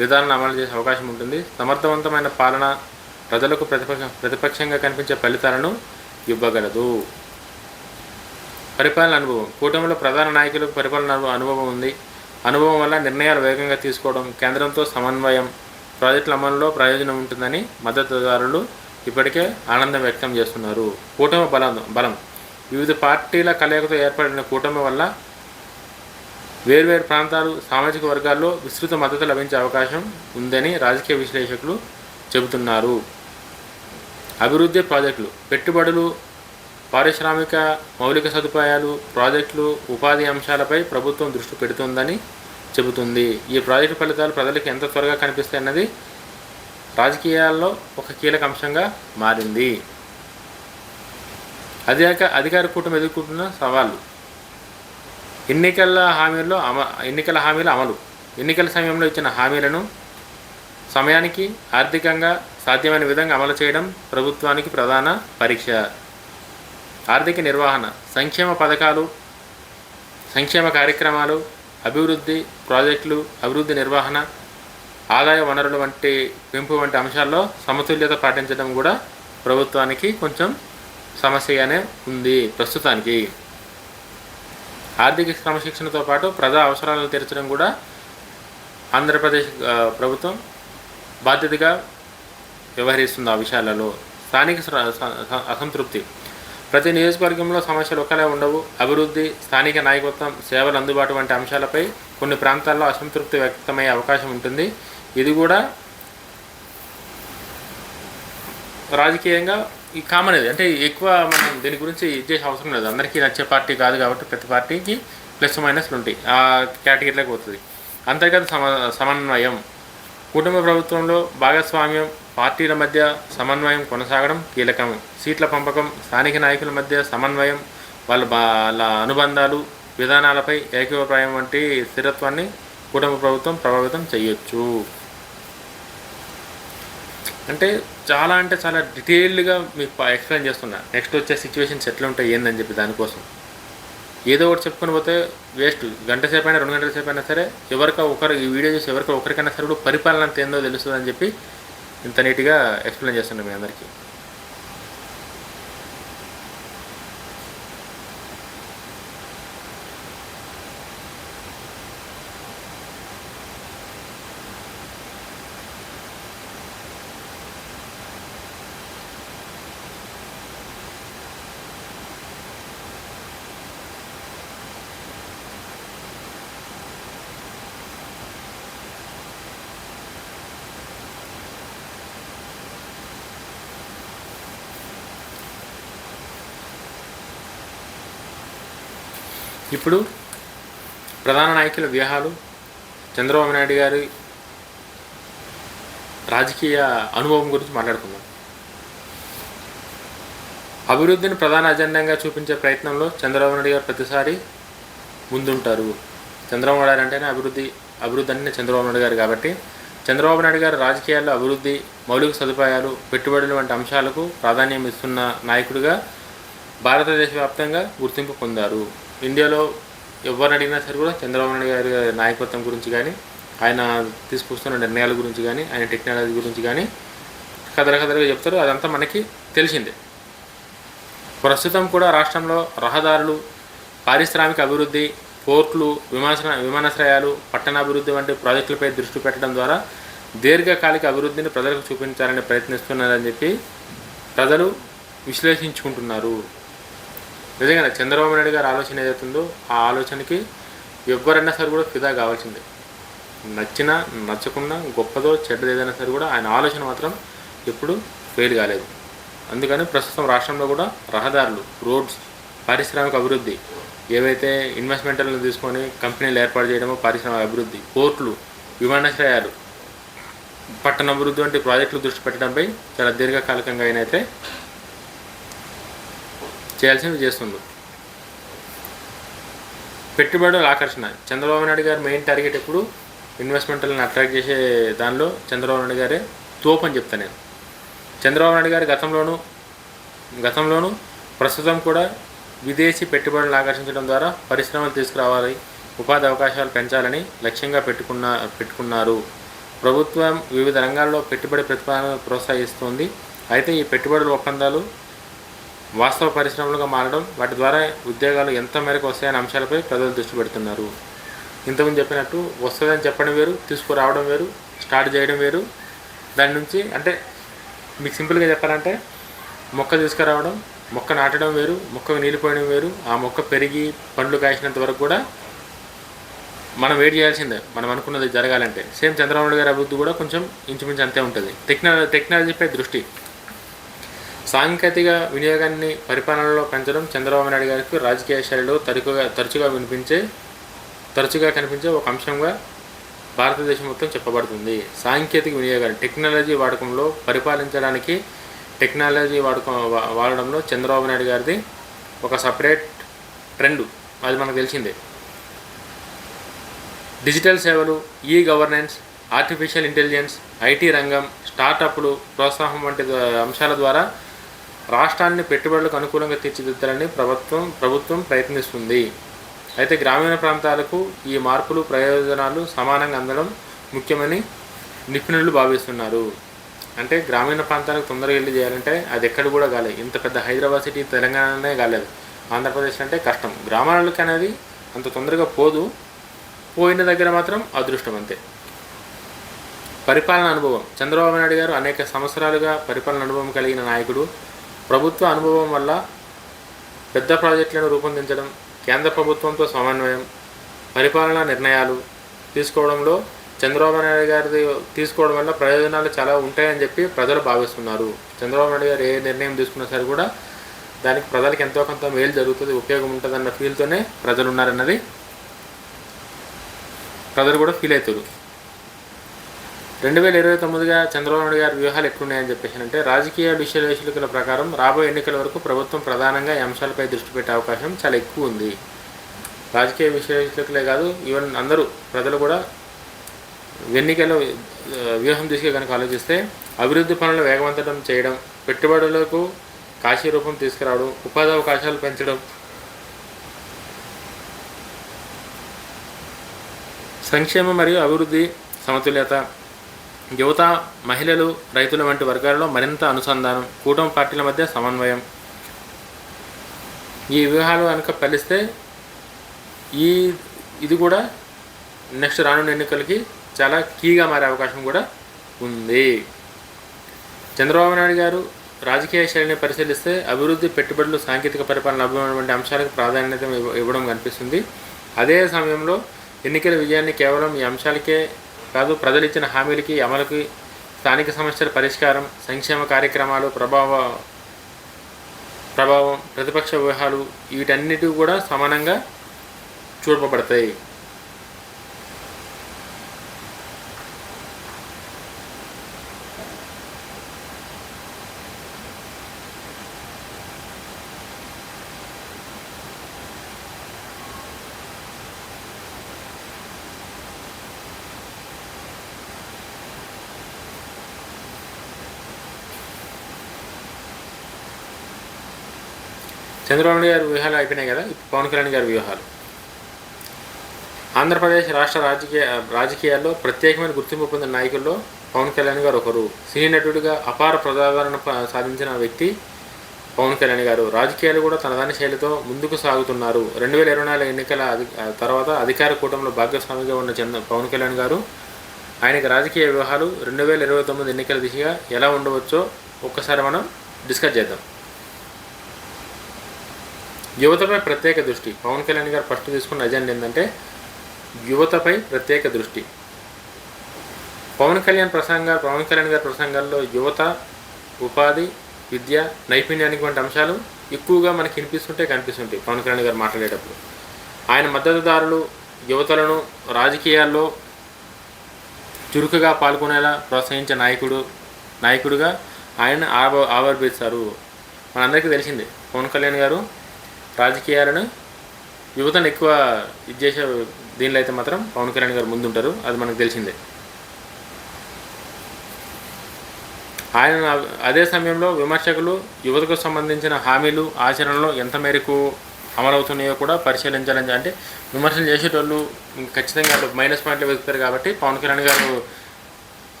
[SPEAKER 1] విధానాలను అమలు చేసే అవకాశం ఉంటుంది. సమర్థవంతమైన పాలన ప్రజలకు ప్రతిపక్షంగా కనిపించే ఫలితాలను ఇవ్వగలదు. పరిపాలన అనుభవం. కూటమిలో ప్రధాన నాయకులకు పరిపాలన అనుభవం ఉంది. అనుభవం వల్ల నిర్ణయాలు వేగంగా తీసుకోవడం, కేంద్రంతో సమన్వయం, ప్రాజెక్టుల అమలులో ప్రయోజనం ఉంటుందని మద్దతుదారులు ఇప్పటికే ఆనందం వ్యక్తం చేస్తున్నారు. కూటమి బలం. వివిధ పార్టీల కలయికతో ఏర్పడిన కూటమి వల్ల వేర్వేరు ప్రాంతాలు, సామాజిక వర్గాల్లో విస్తృత మద్దతు లభించే అవకాశం ఉందని రాజకీయ విశ్లేషకులు చెబుతున్నారు. అభివృద్ధి ప్రాజెక్టులు. పెట్టుబడులు, పారిశ్రామిక మౌలిక సదుపాయాలు, ప్రాజెక్టులు, ఉపాధి అంశాలపై ప్రభుత్వం దృష్టి పెడుతుందని చెబుతుంది. ఈ ప్రాజెక్టు ఫలితాలు ప్రజలకు ఎంత త్వరగా కనిపిస్తాయన్నది రాజకీయాల్లో ఒక కీలక అంశంగా మారింది. అధికార కూటమి ఎదుర్కొంటున్న సవాళ్ళు. ఎన్నికల హామీల అమలు. ఎన్నికల సమయంలో ఇచ్చిన హామీలను సమయానికి, ఆర్థికంగా సాధ్యమైన విధంగా అమలు చేయడం ప్రభుత్వానికి ప్రధాన పరీక్ష. ఆర్థిక నిర్వహణ. సంక్షేమ పథకాలు, సంక్షేమ కార్యక్రమాలు, అభివృద్ధి ప్రాజెక్టులు, అభివృద్ధి నిర్వహణ, ఆదాయ వనరుల పెంపు వంటి అంశాల్లో సమతుల్యత పాటించడం కూడా ప్రభుత్వానికి కొంచెం సమస్యగానే ఉంది ప్రస్తుతానికి. ఆర్థిక క్రమశిక్షణతో పాటు ప్రజా అవసరాలను తీర్చడం కూడా ఆంధ్రప్రదేశ్ ప్రభుత్వం బాధ్యతగా వ్యవహరిస్తుంది. ఆ విషయాలలో స్థానిక అసంతృప్తి. ప్రతి నియోజకవర్గంలో సమస్యలు ఒకలే ఉండవు. అభివృద్ధి, స్థానిక నాయకత్వం, సేవలు అందుబాటు వంటి అంశాలపై కొన్ని ప్రాంతాల్లో అసంతృప్తి వ్యక్తమయ్యే అవకాశం ఉంటుంది. ఇది కూడా రాజకీయంగా ఈ కామన్. ఇది అంటే ఎక్కువ మనం దీని గురించి చేసే అవసరం లేదు. అందరికీ నచ్చే పార్టీ కాదు కాబట్టి ప్రతి పార్టీకి ప్లస్ మైనస్లు ఉంటాయి. ఆ కేటగిరీలోకి పోతుంది. అంతర్గత సమన్వయం. కుటుంబ ప్రభుత్వంలో భాగస్వామ్యం, పార్టీల మధ్య సమన్వయం కొనసాగడం కీలకం. సీట్ల పంపకం, స్థానిక నాయకుల మధ్య సమన్వయం, వాళ్ళ అనుబంధాలు, విధానాలపై ఏకీభిప్రాయం వంటి స్థిరత్వాన్ని కుటుంబ ప్రభుత్వం ప్రభావితం చేయొచ్చు. అంటే చాలా డీటెయిల్డ్గా మీకు ఎక్స్ప్లెయిన్ చేస్తున్నా. నెక్స్ట్ వచ్చే సిచ్యువేషన్స్ ఎట్లా ఉంటాయి ఏందని చెప్పి దానికోసం ఏదో ఒకటి చెప్పుకొని పోతే వేస్ట్. గంట సేపు అయినా 2 గంటల సేపు అయినా సరే ఈ వీడియో చూసి ఒకరికైనా సరే కూడా పరిపాలన అంత ఏందో తెలుస్తుంది అని చెప్పి ఇంత నీట్గా ఎక్స్ప్లెయిన్ చేస్తున్నాను మీ అందరికీ. ఇప్పుడు ప్రధాన నాయకుల వ్యూహాలు, చంద్రబాబు నాయుడు గారి రాజకీయ అనుభవం గురించి మాట్లాడుకుందాం. అభివృద్ధిని ప్రధాన అజెండాగా చూపించే ప్రయత్నంలో చంద్రబాబు నాయుడు గారు ప్రతిసారి ముందుంటారు. చంద్రబాబు నాయుడు అంటేనే అభివృద్ధి అంటే చంద్రబాబు నాయుడు గారు కాబట్టి చంద్రబాబు నాయుడు గారు రాజకీయాల్లో అభివృద్ధి, మౌలిక సదుపాయాలు, పెట్టుబడులు వంటి అంశాలకు ప్రాధాన్యం ఇస్తున్న నాయకుడిగా భారతదేశ వ్యాప్తంగా గుర్తింపు పొందారు. ఇండియాలో ఎవరిని అడిగినా సరే కూడా చంద్రబాబు నాయుడు గారి నాయకత్వం గురించి కానీ, ఆయన తీసుకొస్తున్న నిర్ణయాల గురించి కానీ, ఆయన టెక్నాలజీ గురించి కానీ కథలుగా చెప్తారు. అదంతా మనకి తెలిసిందే. ప్రస్తుతం కూడా రాష్ట్రంలో రహదారులు, పారిశ్రామిక అభివృద్ధి, పోర్టులు, విమానాశ్రయాలు, పట్టణాభివృద్ధి వంటి ప్రాజెక్టులపై దృష్టి పెట్టడం ద్వారా దీర్ఘకాలిక అభివృద్ధిని ప్రజలకు చూపించాలని ప్రయత్నిస్తున్నారని చెప్పి ప్రజలు విశ్లేషించుకుంటున్నారు. నిజంగా చంద్రబాబు నాయుడు గారి ఆలోచన ఏదైతుందో ఆ ఆలోచనకి ఎవరైనా సరే కూడా ఫిదా కావాల్సిందే. నచ్చినా నచ్చకున్నా, గొప్పదో చెడ్డదో ఏదైనా సరే కూడా ఆయన ఆలోచన మాత్రం ఎప్పుడు ఫెయిల్ కాలేదు. అందుకని ప్రస్తుతం రాష్ట్రంలో కూడా రహదారులు, రోడ్స్, పారిశ్రామిక అభివృద్ధి, ఏవైతే ఇన్వెస్ట్మెంట్లను తీసుకొని కంపెనీలు ఏర్పాటు చేయడమో, పారిశ్రామిక అభివృద్ధి, పోర్టులు, విమానాశ్రయాలు, పట్టణ అభివృద్ధి వంటి ప్రాజెక్టులు దృష్టి పెట్టడంపై చాలా దీర్ఘకాలికంగా అయినైతే చేయాల్సినవి చేస్తుంది. పెట్టుబడుల ఆకర్షణ. చంద్రబాబు నాయుడు గారు మెయిన్ టార్గెట్ ఎప్పుడు ఇన్వెస్ట్మెంట్లను అట్రాక్ట్ చేసే దానిలో చంద్రబాబు నాయుడు గారే తోపు అని చెప్తాను నేను. చంద్రబాబు నాయుడు గారు గతంలోనూ ప్రస్తుతం కూడా విదేశీ పెట్టుబడులను ఆకర్షించడం ద్వారా పరిశ్రమలు తీసుకురావాలి, ఉపాధి అవకాశాలు పెంచాలని లక్ష్యంగా పెట్టుకున్నారు. ప్రభుత్వం వివిధ రంగాల్లో పెట్టుబడి ప్రతిపాదనలు ప్రోత్సహిస్తోంది. అయితే ఈ పెట్టుబడుల ఒప్పందాలు వాస్తవ పరిశ్రమలుగా మారడం, వాటి ద్వారా ఉద్యోగాలు ఎంత మేరకు వస్తాయనే అంశాలపై ప్రజలు దృష్టి పెడుతున్నారు. ఇంతకుముందు చెప్పినట్టు వస్తుందని చెప్పడం వేరు, తీసుకురావడం వేరు, స్టార్ట్ చేయడం వేరు. దాని నుంచి అంటే మీకు సింపుల్గా చెప్పాలంటే మొక్క తీసుకురావడం, మొక్క నాటడం వేరు, మొక్కకు నీళ్ళు పోయడం వేరు. ఆ మొక్క పెరిగి పండ్లు కాసినంత వరకు కూడా మనం వెయిట్ చేయాల్సిందే మనం అనుకున్నది జరగాలంటే. సేమ్ చంద్రబాబు నాయుడు గారి అభివృద్ధి కూడా కొంచెం ఇంచుమించు అంతే ఉంటుంది. టెక్నాలజీపై దృష్టి. సాంకేతిక వినియోగాన్ని పరిపాలనలో పెంచడం చంద్రబాబు నాయుడు గారికి రాజకీయ శైలిలో తరచుగా కనిపించే ఒక అంశంగా భారతదేశం మొత్తం చెప్పబడుతుంది. సాంకేతిక వినియోగాన్ని, టెక్నాలజీ వాడకంలో పరిపాలించడానికి టెక్నాలజీ వాడడంలో చంద్రబాబు నాయుడు గారిది ఒక సపరేట్ ట్రెండ్, అది మనకు తెలిసిందే. డిజిటల్ సేవలు, e governance, artificial intelligence, IT రంగం, స్టార్టప్లు ప్రోత్సాహం వంటి అంశాల ద్వారా రాష్ట్రాన్ని పెట్టుబడులకు అనుకూలంగా తీర్చిదిద్దాలని ప్రభుత్వం ప్రయత్నిస్తుంది. అయితే గ్రామీణ ప్రాంతాలకు ఈ మార్పులు ప్రయోజనాలు సమానంగా అందడం ముఖ్యమని నిపుణులు భావిస్తున్నారు. అంటే గ్రామీణ ప్రాంతాలకు తొందరగా వెళ్ళి చేయాలంటే అది ఎక్కడ కూడా కాలేదు. ఇంత పెద్ద హైదరాబాద్ సిటీ తెలంగాణనే కాలేదు, ఆంధ్రప్రదేశ్ అంటే కష్టం. గ్రామాలకు అనేది అంత తొందరగా పోదు, పోయిన దగ్గర మాత్రం అదృష్టం అంతే. పరిపాలన అనుభవం. చంద్రబాబు నాయుడు గారు అనేక సంవత్సరాలుగా పరిపాలన అనుభవం కలిగిన నాయకుడు. ప్రభుత్వ అనుభవం వల్ల పెద్ద ప్రాజెక్టులను రూపొందించడం, కేంద్ర ప్రభుత్వంతో సమన్వయం, పరిపాలనా నిర్ణయాలు తీసుకోవడంలో చంద్రబాబు నాయుడు గారిది తీసుకోవడం వల్ల ప్రయోజనాలు చాలా ఉంటాయని చెప్పి ప్రజలు భావిస్తున్నారు. చంద్రబాబు నాయుడు గారు ఏ నిర్ణయం తీసుకున్నా సరే కూడా దానికి ప్రజలకు ఎంతో కొంత మేలు జరుగుతుంది, ఉపయోగం ఉంటుందన్న ఫీల్తోనే ప్రజలు ఉన్నారన్నది ప్రజలు కూడా ఫీల్ అవుతారు. 2029గా చంద్రబాబు నాయుడు గారి వ్యూహాలు ఎట్లున్నాయని చెప్పేసి అంటే, రాజకీయ విశ్లేషకుల ప్రకారం రాబోయే ఎన్నికల వరకు ప్రభుత్వం ప్రధానంగా ఈ అంశాలపై దృష్టి పెట్టే అవకాశం చాలా ఎక్కువ ఉంది. రాజకీయ విశ్లేషకులే కాదు, ఈవెన్ అందరూ ప్రజలు కూడా ఎన్నికల్లో వ్యూహం తీసుకు కనుక ఆలోచిస్తే అభివృద్ధి పనులు వేగవంతం చేయడం, పెట్టుబడులకు కాశీ రూపం తీసుకురావడం, ఉపాధి అవకాశాలు పెంచడం, సంక్షేమం మరియు అభివృద్ధి సమతుల్యత, యువత, మహిళలు, రైతుల వంటి వర్గాలలో మరింత అనుసంధానం, కూటమి పార్టీల మధ్య సమన్వయం, ఈ వ్యూహాలు కనుక ఫలిస్తే ఇది కూడా నెక్స్ట్ రానున్న ఎన్నికలకి చాలా కీగా మారే అవకాశం కూడా ఉంది. చంద్రబాబు నాయుడు గారు రాజకీయ శైలిని పరిశీలిస్తే అభివృద్ధి, పెట్టుబడులు, సాంకేతిక పరిపాలన అభివృద్ధి వంటి అంశాలకు ప్రాధాన్యత ఇవ్వడం కనిపిస్తుంది. అదే సమయంలో ఎన్నికల విజయాన్ని కేవలం ఈ అంశాలకే కాదు, ప్రజలు ఇచ్చిన హామీలకి అమలుకి, స్థానిక సమస్యల పరిష్కారం, సంక్షేమ కార్యక్రమాలు ప్రభావం, ప్రతిపక్ష వ్యూహాలు వీటన్నిటి కూడా సమానంగా చూపబడతాయి. చంద్రబాబు నాయుడు గారి వ్యూహాలు అయిపోయినాయి కదా, ఇప్పుడు పవన్ కళ్యాణ్ గారి వ్యూహాలు. ఆంధ్రప్రదేశ్ రాష్ట్ర రాజకీయాల్లో ప్రత్యేకమైన గుర్తింపు పొందిన నాయకుల్లో పవన్ కళ్యాణ్ గారు ఒకరు. సినీ నటుడిగా అపార ప్రజాదరణ సాధించిన వ్యక్తి పవన్ కళ్యాణ్ గారు. రాజకీయాలు కూడా తనదాని శైలితో ముందుకు సాగుతున్నారు. 2024 ఎన్నికల తర్వాత అధికార కూటమిలో భాగస్వామిగా ఉన్న పవన్ కళ్యాణ్ గారు ఆయనకి రాజకీయ వ్యూహాలు 2029 ఎన్నికల దిశగా ఎలా ఉండవచ్చో ఒక్కసారి మనం డిస్కస్ చేద్దాం. యువతపై ప్రత్యేక దృష్టి. పవన్ కళ్యాణ్ గారు ఫస్ట్ తీసుకున్న అజెండా ఏంటంటే యువతపై ప్రత్యేక దృష్టి. పవన్ కళ్యాణ్ గారి ప్రసంగాల్లో యువత, ఉపాధి, విద్య, నైపుణ్యానికి వంటి అంశాలు ఎక్కువగా మనకి కనిపిస్తుంటాయి పవన్ కళ్యాణ్ గారు మాట్లాడేటప్పుడు. ఆయన మద్దతుదారులు యువతలను రాజకీయాల్లో చురుకుగా పాల్గొనేలా ప్రోత్సహించే నాయకుడిగా ఆయన ఆవిర్భవిస్తారు. మనందరికీ తెలిసిందే పవన్ కళ్యాణ్ గారు రాజకీయాలను యువతను ఎక్కువ ఇది చేసే దీనిలో అయితే మాత్రం పవన్ కళ్యాణ్ గారు ముందుంటారు, అది మనకు తెలిసిందే. ఆయన అదే సమయంలో విమర్శకులు యువతకు సంబంధించిన హామీలు ఆచరణలో ఎంత మేరకు అమలవుతున్నాయో కూడా పరిశీలించాలని, అంటే విమర్శలు చేసేటోళ్ళు ఖచ్చితంగా మైనస్ పాయింట్లు వెతుకుతారు. కాబట్టి పవన్ కళ్యాణ్ గారు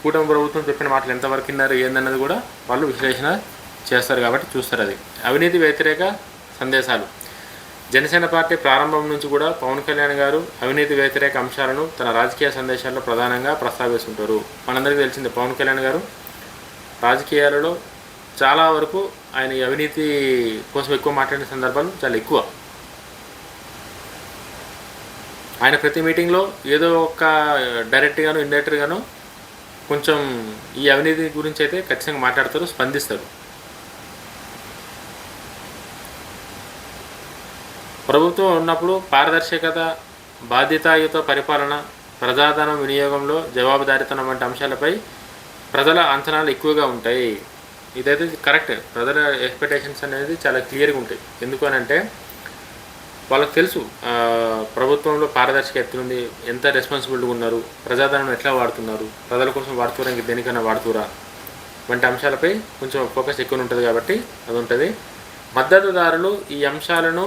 [SPEAKER 1] కూటమి ప్రభుత్వం చెప్పిన మాటలు ఎంతవరకు విన్నారు ఏందన్నది కూడా వాళ్ళు విశ్లేషణ చేస్తారు కాబట్టి చూస్తారు. అది అవినీతి వ్యతిరేక సందేశాలు. జనసేన పార్టీ ప్రారంభం నుంచి కూడా పవన్ కళ్యాణ్ గారు అవినీతి వ్యతిరేక అంశాలను తన రాజకీయ సందేశాల్లో ప్రధానంగా ప్రస్తావిస్తుంటారు. మనందరికీ తెలిసిందే పవన్ కళ్యాణ్ గారు రాజకీయాలలో చాలా వరకు ఆయన అవినీతి కోసం ఎక్కువ మాట్లాడిన సందర్భాలు చాలా ఎక్కువ. ఆయన ప్రతి మీటింగ్లో ఏదో ఒక డైరెక్ట్గాను ఇండైరెక్ట్గాను కొంచెం ఈ అవినీతి గురించి అయితే ఖచ్చితంగా మాట్లాడతారు, స్పందిస్తారు. ప్రభుత్వం ఉన్నప్పుడు పారదర్శకత, బాధ్యతాయుత పరిపాలన, ప్రజాధనం వినియోగంలో జవాబుదారీతనం వంటి అంశాలపై ప్రజల అంచనాలు ఎక్కువగా ఉంటాయి. ఇదైతే కరెక్ట్. ప్రజల ఎక్స్పెక్టేషన్స్ అనేది చాలా క్లియర్గా ఉంటాయి. ఎందుకు అని అంటే వాళ్ళకి తెలుసు ప్రభుత్వంలో పారదర్శక ఎత్తుంది, ఎంత రెస్పాన్సిబిలిటీగా ఉన్నారు, ప్రజాధనం ఎట్లా వాడుతున్నారు, ప్రజల కోసం వాడుతురా ఇంక దేనికైనా వాడుతురా వంటి అంశాలపై కొంచెం ఫోకస్ ఎక్కువ ఉంటుంది కాబట్టి అది ఉంటుంది. మద్దతుదారులు ఈ అంశాలను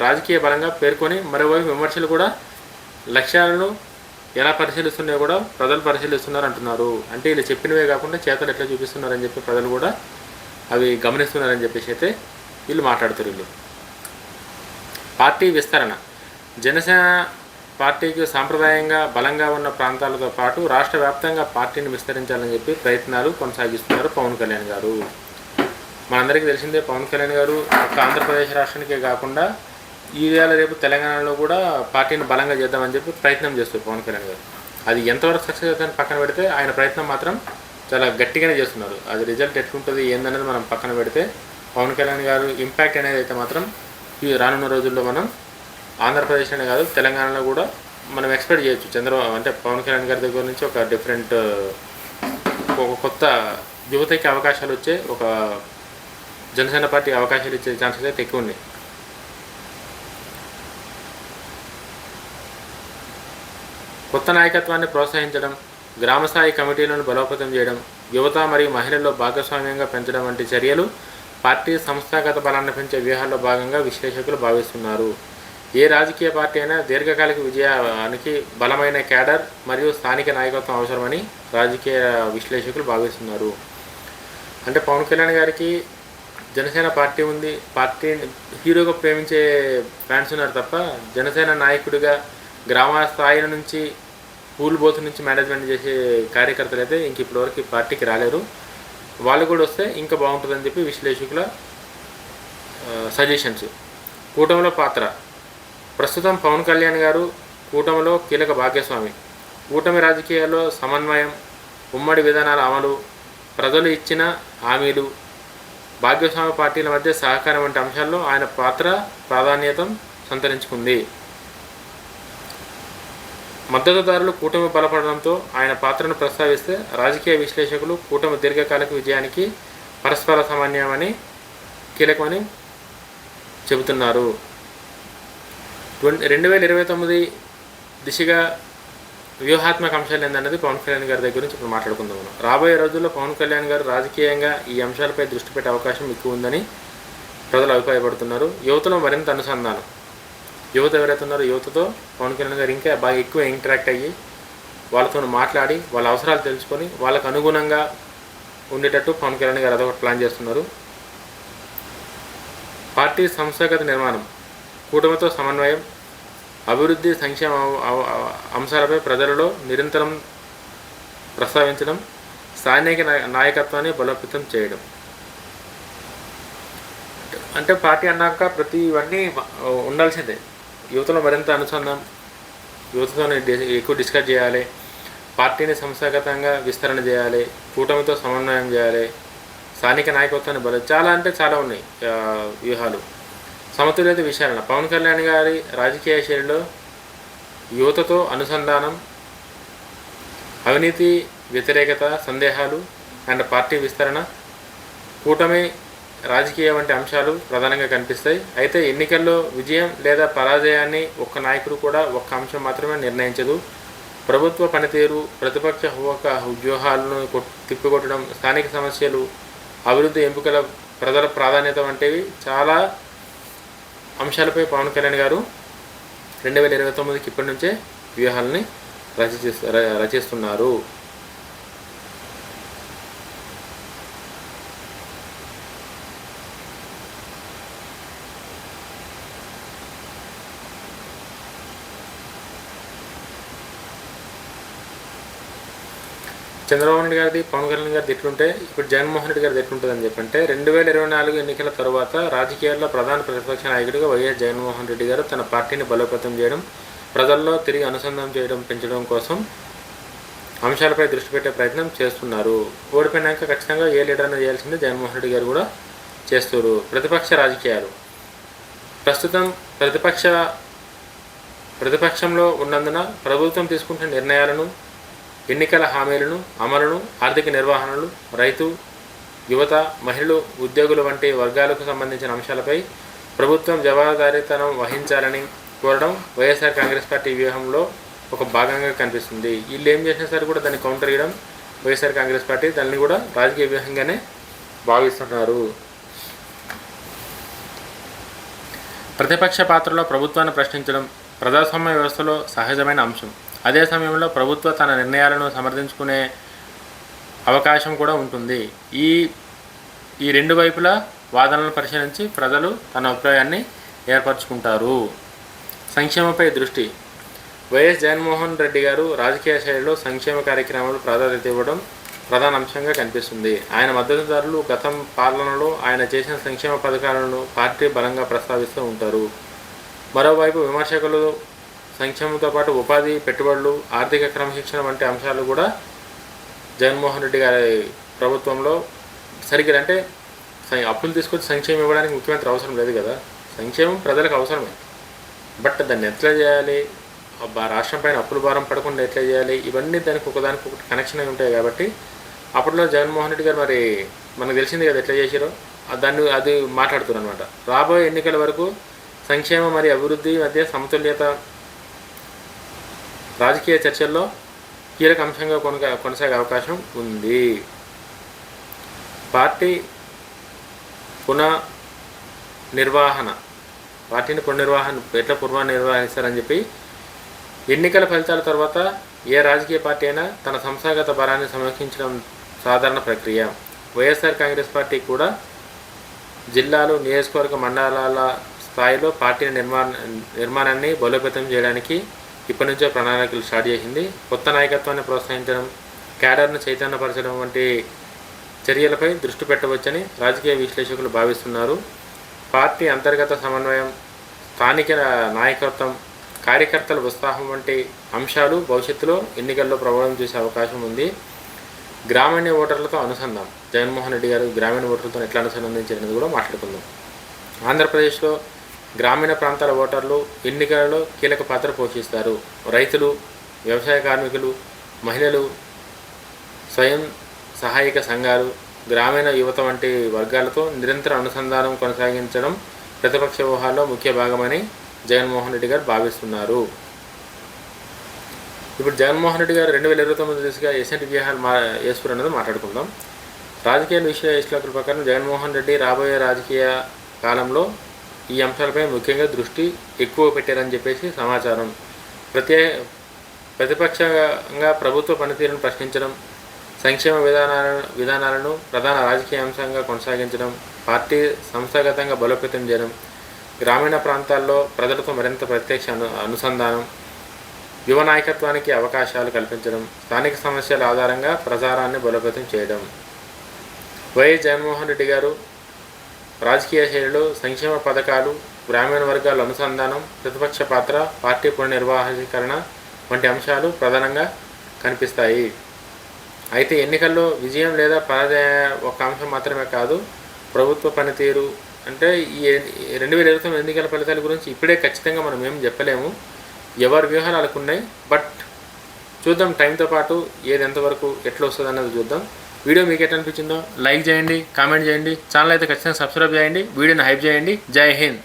[SPEAKER 1] రాజకీయ బలంగా పేర్కొని మరోవైపు విమర్శలు కూడా లక్ష్యాలను ఎలా పరిశీలిస్తున్నాయో కూడా ప్రజలు పరిశీలిస్తున్నారు అంటున్నారు. అంటే వీళ్ళు చెప్పినవే కాకుండా చేతలు ఎట్లా చూపిస్తున్నారని చెప్పి ప్రజలు కూడా అవి గమనిస్తున్నారని చెప్పేసి అయితే వీళ్ళు మాట్లాడుతారు. వీళ్ళు పార్టీ విస్తరణ. జనసేన పార్టీకి సాంప్రదాయంగా బలంగా ఉన్న ప్రాంతాలతో పాటు రాష్ట్ర వ్యాప్తంగా పార్టీని విస్తరించాలని చెప్పి ప్రయత్నాలు కొనసాగిస్తున్నారు పవన్ కళ్యాణ్ గారు. మనందరికీ తెలిసిందే పవన్ కళ్యాణ్ గారు ఒక్క ఆంధ్రప్రదేశ్ రాష్ట్రానికే కాకుండా ఈవేళ రేపు తెలంగాణలో కూడా పార్టీని బలంగా చేద్దామని చెప్పి ప్రయత్నం చేస్తారు పవన్ కళ్యాణ్ గారు. అది ఎంతవరకు సక్సెస్ అవుతుందని పక్కన పెడితే ఆయన ప్రయత్నం మాత్రం చాలా గట్టిగానే చేస్తున్నారు. అది రిజల్ట్ ఎట్లుంటుంది ఏందనేది మనం పక్కన పెడితే పవన్ కళ్యాణ్ గారు ఇంపాక్ట్ అనేది అయితే మాత్రం ఈ రానున్న రోజుల్లో మనం ఆంధ్రప్రదేశ్లోనే కాదు తెలంగాణలో కూడా మనం ఎక్స్పెక్ట్ చేయొచ్చు. చంద్రబాబు అంటే పవన్ కళ్యాణ్ గారి దగ్గర నుంచి ఒక డిఫరెంట్ ఒక కొత్త యువతకి అవకాశాలు వచ్చే, ఒక జనసేన పార్టీ అవకాశాలు ఇచ్చే ఛాన్సెస్ అయితే ఎక్కువ ఉన్నాయి. కొత్త నాయకత్వాన్ని ప్రోత్సహించడం, గ్రామస్థాయి కమిటీలను బలోపేతం చేయడం, యువత మరియు మహిళల్లో భాగస్వామ్యంగా పెంచడం వంటి చర్యలు పార్టీ సంస్థాగత బలాన్ని పెంచే వ్యూహాల్లో భాగంగా విశ్లేషకులు భావిస్తున్నారు. ఏ రాజకీయ పార్టీ అయినా దీర్ఘకాలిక విజయానికి బలమైన క్యాడర్ మరియు స్థానిక నాయకత్వం అవసరమని రాజకీయ విశ్లేషకులు భావిస్తున్నారు. అంటే పవన్ కళ్యాణ్ గారికి జనసేన పార్టీ ఉంది, పార్టీని హీరోగా ప్రేమించే ఫ్యాన్స్ ఉన్నారు తప్ప జనసేన నాయకుడిగా గ్రామ స్థాయిల నుంచి పూల్ బోత్ నుంచి మేనేజ్మెంట్ చేసే కార్యకర్తలు అయితే ఇంక ఇప్పటివరకు పార్టీకి రాలేరు. వాళ్ళు కూడా వస్తే ఇంకా బాగుంటుందని చెప్పి విశ్లేషకుల సజెషన్స్. కూటమిలో పాత్ర. ప్రస్తుతం పవన్ కళ్యాణ్ గారు కూటమిలో కీలక భాగస్వామి. కూటమి రాజకీయాల్లో సమన్వయం, ఉమ్మడి విధానాల అమలు, ప్రజలు ఇచ్చిన హామీలు, భాగస్వామ్య పార్టీల మధ్య సహకారం వంటి అంశాల్లో ఆయన పాత్ర ప్రాధాన్యత సంతరించుకుంది. మద్దతుదారులు కూటమి బలపడడంతో ఆయన పాత్రను ప్రస్తావిస్తే రాజకీయ విశ్లేషకులు కూటమి దీర్ఘకాలిక విజయానికి పరస్పర సమన్వయమని కీలకమని చెబుతున్నారు. 2029 దిశగా వ్యూహాత్మక అంశాలు ఏందన్నది పవన్ కళ్యాణ్ గారి దగ్గర నుంచి ఇప్పుడు మాట్లాడుకుందాం. మనం రాబోయే రోజుల్లో పవన్ కళ్యాణ్ గారు రాజకీయంగా ఈ అంశాలపై దృష్టి పెట్టే అవకాశం ఎక్కువ ఉందని ప్రజలు అభిప్రాయపడుతున్నారు. యువతలో మరింత అనుసంధానం. యువత ఎవరైతే ఉన్నారో యువతతో పవన్ కళ్యాణ్ గారు ఇంకా బాగా ఎక్కువ ఇంటరాక్ట్ అయ్యి వాళ్ళతో మాట్లాడి వాళ్ళ అవసరాలు తెలుసుకొని వాళ్ళకు అనుగుణంగా ఉండేటట్టు పవన్ కళ్యాణ్ గారు అదొకటి ప్లాన్ చేస్తున్నారు. పార్టీ సంస్థాగత నిర్మాణం. కూటమితో సమన్వయం, అభివృద్ధి, సంక్షేమ అంశాలపై ప్రజలలో నిరంతరం ప్రస్తావించడం, స్థానిక నాయకత్వాన్ని బలోపేతం చేయడం. అంటే పార్టీ అన్నాక ప్రతి ఇవన్నీ ఉండాల్సిందే. యువతలో మరింత అనుసంధానం, యువతతో ఎక్కువ డిస్కస్ చేయాలి, పార్టీని సంస్థాగతంగా విస్తరణ చేయాలి, కూటమితో సమన్వయం చేయాలి, స్థానిక నాయకత్వాన్ని చాలా అంటే చాలా ఉన్నాయి వ్యూహాలు. సమతుల్యత విషయాలన పవన్ కళ్యాణ్ గారి రాజకీయ శైలిలో యువతతో అనుసంధానం, అవినీతి వ్యతిరేకత, సందేహాలు అండ్ పార్టీ విస్తరణ, కూటమి రాజకీయ వంటి అంశాలు ప్రధానంగా కనిపిస్తాయి. అయితే ఎన్నికల్లో విజయం లేదా పరాజయాన్ని ఒక్క నాయకుడు కూడా ఒక్క అంశం మాత్రమే నిర్ణయించదు. ప్రభుత్వ పనితీరు, ప్రతిపక్ష వ్యూహాలను తిప్పికొట్టడం, స్థానిక సమస్యలు, అభివృద్ధి ఎంపికల, ప్రజల ప్రాధాన్యత వంటివి చాలా అంశాలపై పవన్ కళ్యాణ్ గారు 2029కి ఇప్పటి నుంచే వ్యూహాలని రచిస్తున్నారు. చంద్రబాబు నాయుడు గారిది, పవన్ కళ్యాణ్ గారిది ఎట్లుంటే ఇప్పుడు జగన్మోహన్ రెడ్డి గారిది ఎట్లుంటుందని చెప్పంటే 2024 ఎన్నికల తర్వాత రాజకీయాల్లో ప్రధాన ప్రతిపక్ష నాయకుడిగా వైఎస్ జగన్మోహన్ రెడ్డి గారు తన పార్టీని బలోపేతం చేయడం, ప్రజల్లో తిరిగి అనుసంధానం చేయడం, పెంచడం కోసం అంశాలపై దృష్టి పెట్టే ప్రయత్నం చేస్తున్నారు. ఓడిపోయినాక ఖచ్చితంగా ఏ లీడర్ని చేయాల్సిందే జగన్మోహన్ రెడ్డి గారు కూడా చేస్తారు. ప్రతిపక్ష రాజకీయాలు ప్రస్తుతం ప్రతిపక్షంలో ఉన్నందున ప్రభుత్వం తీసుకుంటున్న నిర్ణయాలను, ఎన్నికల హామీలను, అమలును, ఆర్థిక నిర్వహణలు, రైతు, యువత, మహిళలు, ఉద్యోగులు వంటి వర్గాలకు సంబంధించిన అంశాలపై ప్రభుత్వం జవాబుదారీతనం వహించాలని కోరడం వైఎస్ఆర్ కాంగ్రెస్ పార్టీ వ్యూహంలో ఒక భాగంగా కనిపిస్తుంది. వీళ్ళు ఏం చేసినా సరే కూడా దాన్ని కౌంటర్ చేయడం వైఎస్ఆర్ కాంగ్రెస్ పార్టీ దాన్ని కూడా రాజకీయ వ్యూహంగానే భావిస్తున్నారు. ప్రతిపక్ష పాత్రలో ప్రభుత్వాన్ని ప్రశ్నించడం ప్రజాస్వామ్య వ్యవస్థలో సహజమైన అంశం. అదే సమయంలో ప్రభుత్వం తన నిర్ణయాలను సమర్థించుకునే అవకాశం కూడా ఉంటుంది. ఈ రెండు వైపులా వాదనలను పరిశీలించి ప్రజలు తన అభిప్రాయాన్ని ఏర్పరచుకుంటారు. సంక్షేమపై దృష్టి. వైఎస్ జగన్మోహన్ రెడ్డి గారు రాజకీయ శైలిలో సంక్షేమ కార్యక్రమాలు ప్రాధాన్యత ఇవ్వడం ప్రధాన అంశంగా కనిపిస్తుంది. ఆయన మద్దతుదారులు గతం పాలనలో ఆయన చేసిన సంక్షేమ పథకాలను పార్టీ బలంగా ప్రస్తావిస్తూ ఉంటారు. మరోవైపు విమర్శకులు సంక్షేమంతో పాటు ఉపాధి, పెట్టుబడులు, ఆర్థిక క్రమశిక్షణ వంటి అంశాలు కూడా జగన్మోహన్ రెడ్డి గారి ప్రభుత్వంలో సరిగ్గా అంటే అప్పులు తీసుకొచ్చి సంక్షేమం ఇవ్వడానికి ముఖ్యమంత్రి అవసరం లేదు కదా. సంక్షేమం ప్రజలకు అవసరమే, బట్ దాన్ని ఎట్లా చేయాలి, రాష్ట్రం పైన అప్పుల భారం పడకుండా ఎట్లా చేయాలి, ఇవన్నీ దానికి ఒకటి కనెక్షన్ అయి ఉంటాయి. కాబట్టి అప్పట్లో జగన్మోహన్ రెడ్డి గారు మరి మనకు తెలిసింది కదా ఎట్లా చేసారో అది మాట్లాడుతున్నారు అనమాట. రాబోయే ఎన్నికల వరకు సంక్షేమం మరియు అభివృద్ధి మధ్య సమతుల్యత రాజకీయ చర్చల్లో కీలక అంశంగా కొనసాగే అవకాశం ఉంది. పార్టీని ఎట్లా పునర్నిర్వహిస్తారని చెప్పి ఎన్నికల ఫలితాల తర్వాత ఏ రాజకీయ పార్టీ అయినా తన సంస్థాగత బలాన్ని సమీక్షించడం సాధారణ ప్రక్రియ. వైఎస్ఆర్ కాంగ్రెస్ పార్టీ కూడా జిల్లాలు, నియోజకవర్గ, మండలాల స్థాయిలో పార్టీ నిర్మాణాన్ని బలోపేతం చేయడానికి ఇప్పటి నుంచే ప్రణాళికలు స్టార్ట్ చేసింది. కొత్త నాయకత్వాన్ని ప్రోత్సహించడం, క్యాడర్ను చైతన్యపరచడం వంటి చర్యలపై దృష్టి పెట్టవచ్చని రాజకీయ విశ్లేషకులు భావిస్తున్నారు. పార్టీ అంతర్గత సమన్వయం, స్థానిక నాయకత్వం, కార్యకర్తల ఉత్సాహం వంటి అంశాలు భవిష్యత్తులో ఎన్నికల్లో ప్రభావం చూసే అవకాశం ఉంది. గ్రామీణ ఓటర్లతో అనుసంధానం. జగన్మోహన్ రెడ్డి గారు గ్రామీణ ఓటర్లతో ఎట్లా అనుసంధానించారనేది కూడా మాట్లాడుకుందాం. ఆంధ్రప్రదేశ్లో గ్రామీణ ప్రాంతాల ఓటర్లు ఎన్నికలలో కీలక పాత్ర పోషిస్తారు. రైతులు, వ్యవసాయ కార్మికులు, మహిళలు, స్వయం సహాయక సంఘాలు, గ్రామీణ యువత వంటి వర్గాలతో నిరంతర అనుసంధానం కొనసాగించడం ప్రతిపక్ష వ్యూహాల్లో ముఖ్య భాగమని జగన్మోహన్ రెడ్డి గారు భావిస్తున్నారు. ఇప్పుడు జగన్మోహన్ రెడ్డి గారు 2029 దిశగా ఎసెంట్ వ్యూహాలు వేసుకున్నది మాట్లాడుకుందాం. రాజకీయ విశ్లేషకుల ప్రకారం జగన్మోహన్ రెడ్డి రాబోయే రాజకీయ కాలంలో ఈ అంశాలపై ముఖ్యంగా దృష్టి ఎక్కువ పెట్టారని చెప్పేసి సమాచారం. ప్రతిపక్షంగా ప్రభుత్వ పనితీరును ప్రశ్నించడం, సంక్షేమ విధానాలను ప్రధాన రాజకీయ అంశంగా కొనసాగించడం, పార్టీ సంస్థాగతంగా బలోపేతం చేయడం, గ్రామీణ ప్రాంతాల్లో ప్రజలతో మరింత ప్రత్యక్ష అనుసంధానం, యువ నాయకత్వానికి అవకాశాలు కల్పించడం, స్థానిక సమస్యల ఆధారంగా ప్రచారాన్ని బలోపేతం చేయడం. వైఎస్ జగన్మోహన్ రెడ్డి గారు రాజకీయ శైలిలో సంక్షేమ పథకాలు, గ్రామీణ వర్గాల అనుసంధానం, ప్రతిపక్ష పాత్ర, పార్టీ పునర్నిర్వహణీకరణ వంటి అంశాలు ప్రధానంగా కనిపిస్తాయి. అయితే ఎన్నికల్లో విజయం లేదా పరాజయ ఒక అంశం మాత్రమే కాదు, ప్రభుత్వ పనితీరు, అంటే ఈ 2029 ఎన్నికల ఫలితాల గురించి ఇప్పుడే ఖచ్చితంగా మనం ఏం చెప్పలేము. ఎవరి వ్యూహాలు వాళ్ళకు ఉన్నాయి. బట్ చూద్దాం, టైంతో పాటు ఏది ఎంతవరకు ఎట్లా వస్తుంది అన్నది చూద్దాం. వీడియో మీకు ఎట్లా అనిపించిందో లైక్ చేయండి, కామెంట్ చేయండి, ఛానల్ అయితే ఖచ్చితంగా సబ్స్క్రైబ్ చేయండి, వీడియోని హైప్ చేయండి. జై హింద్.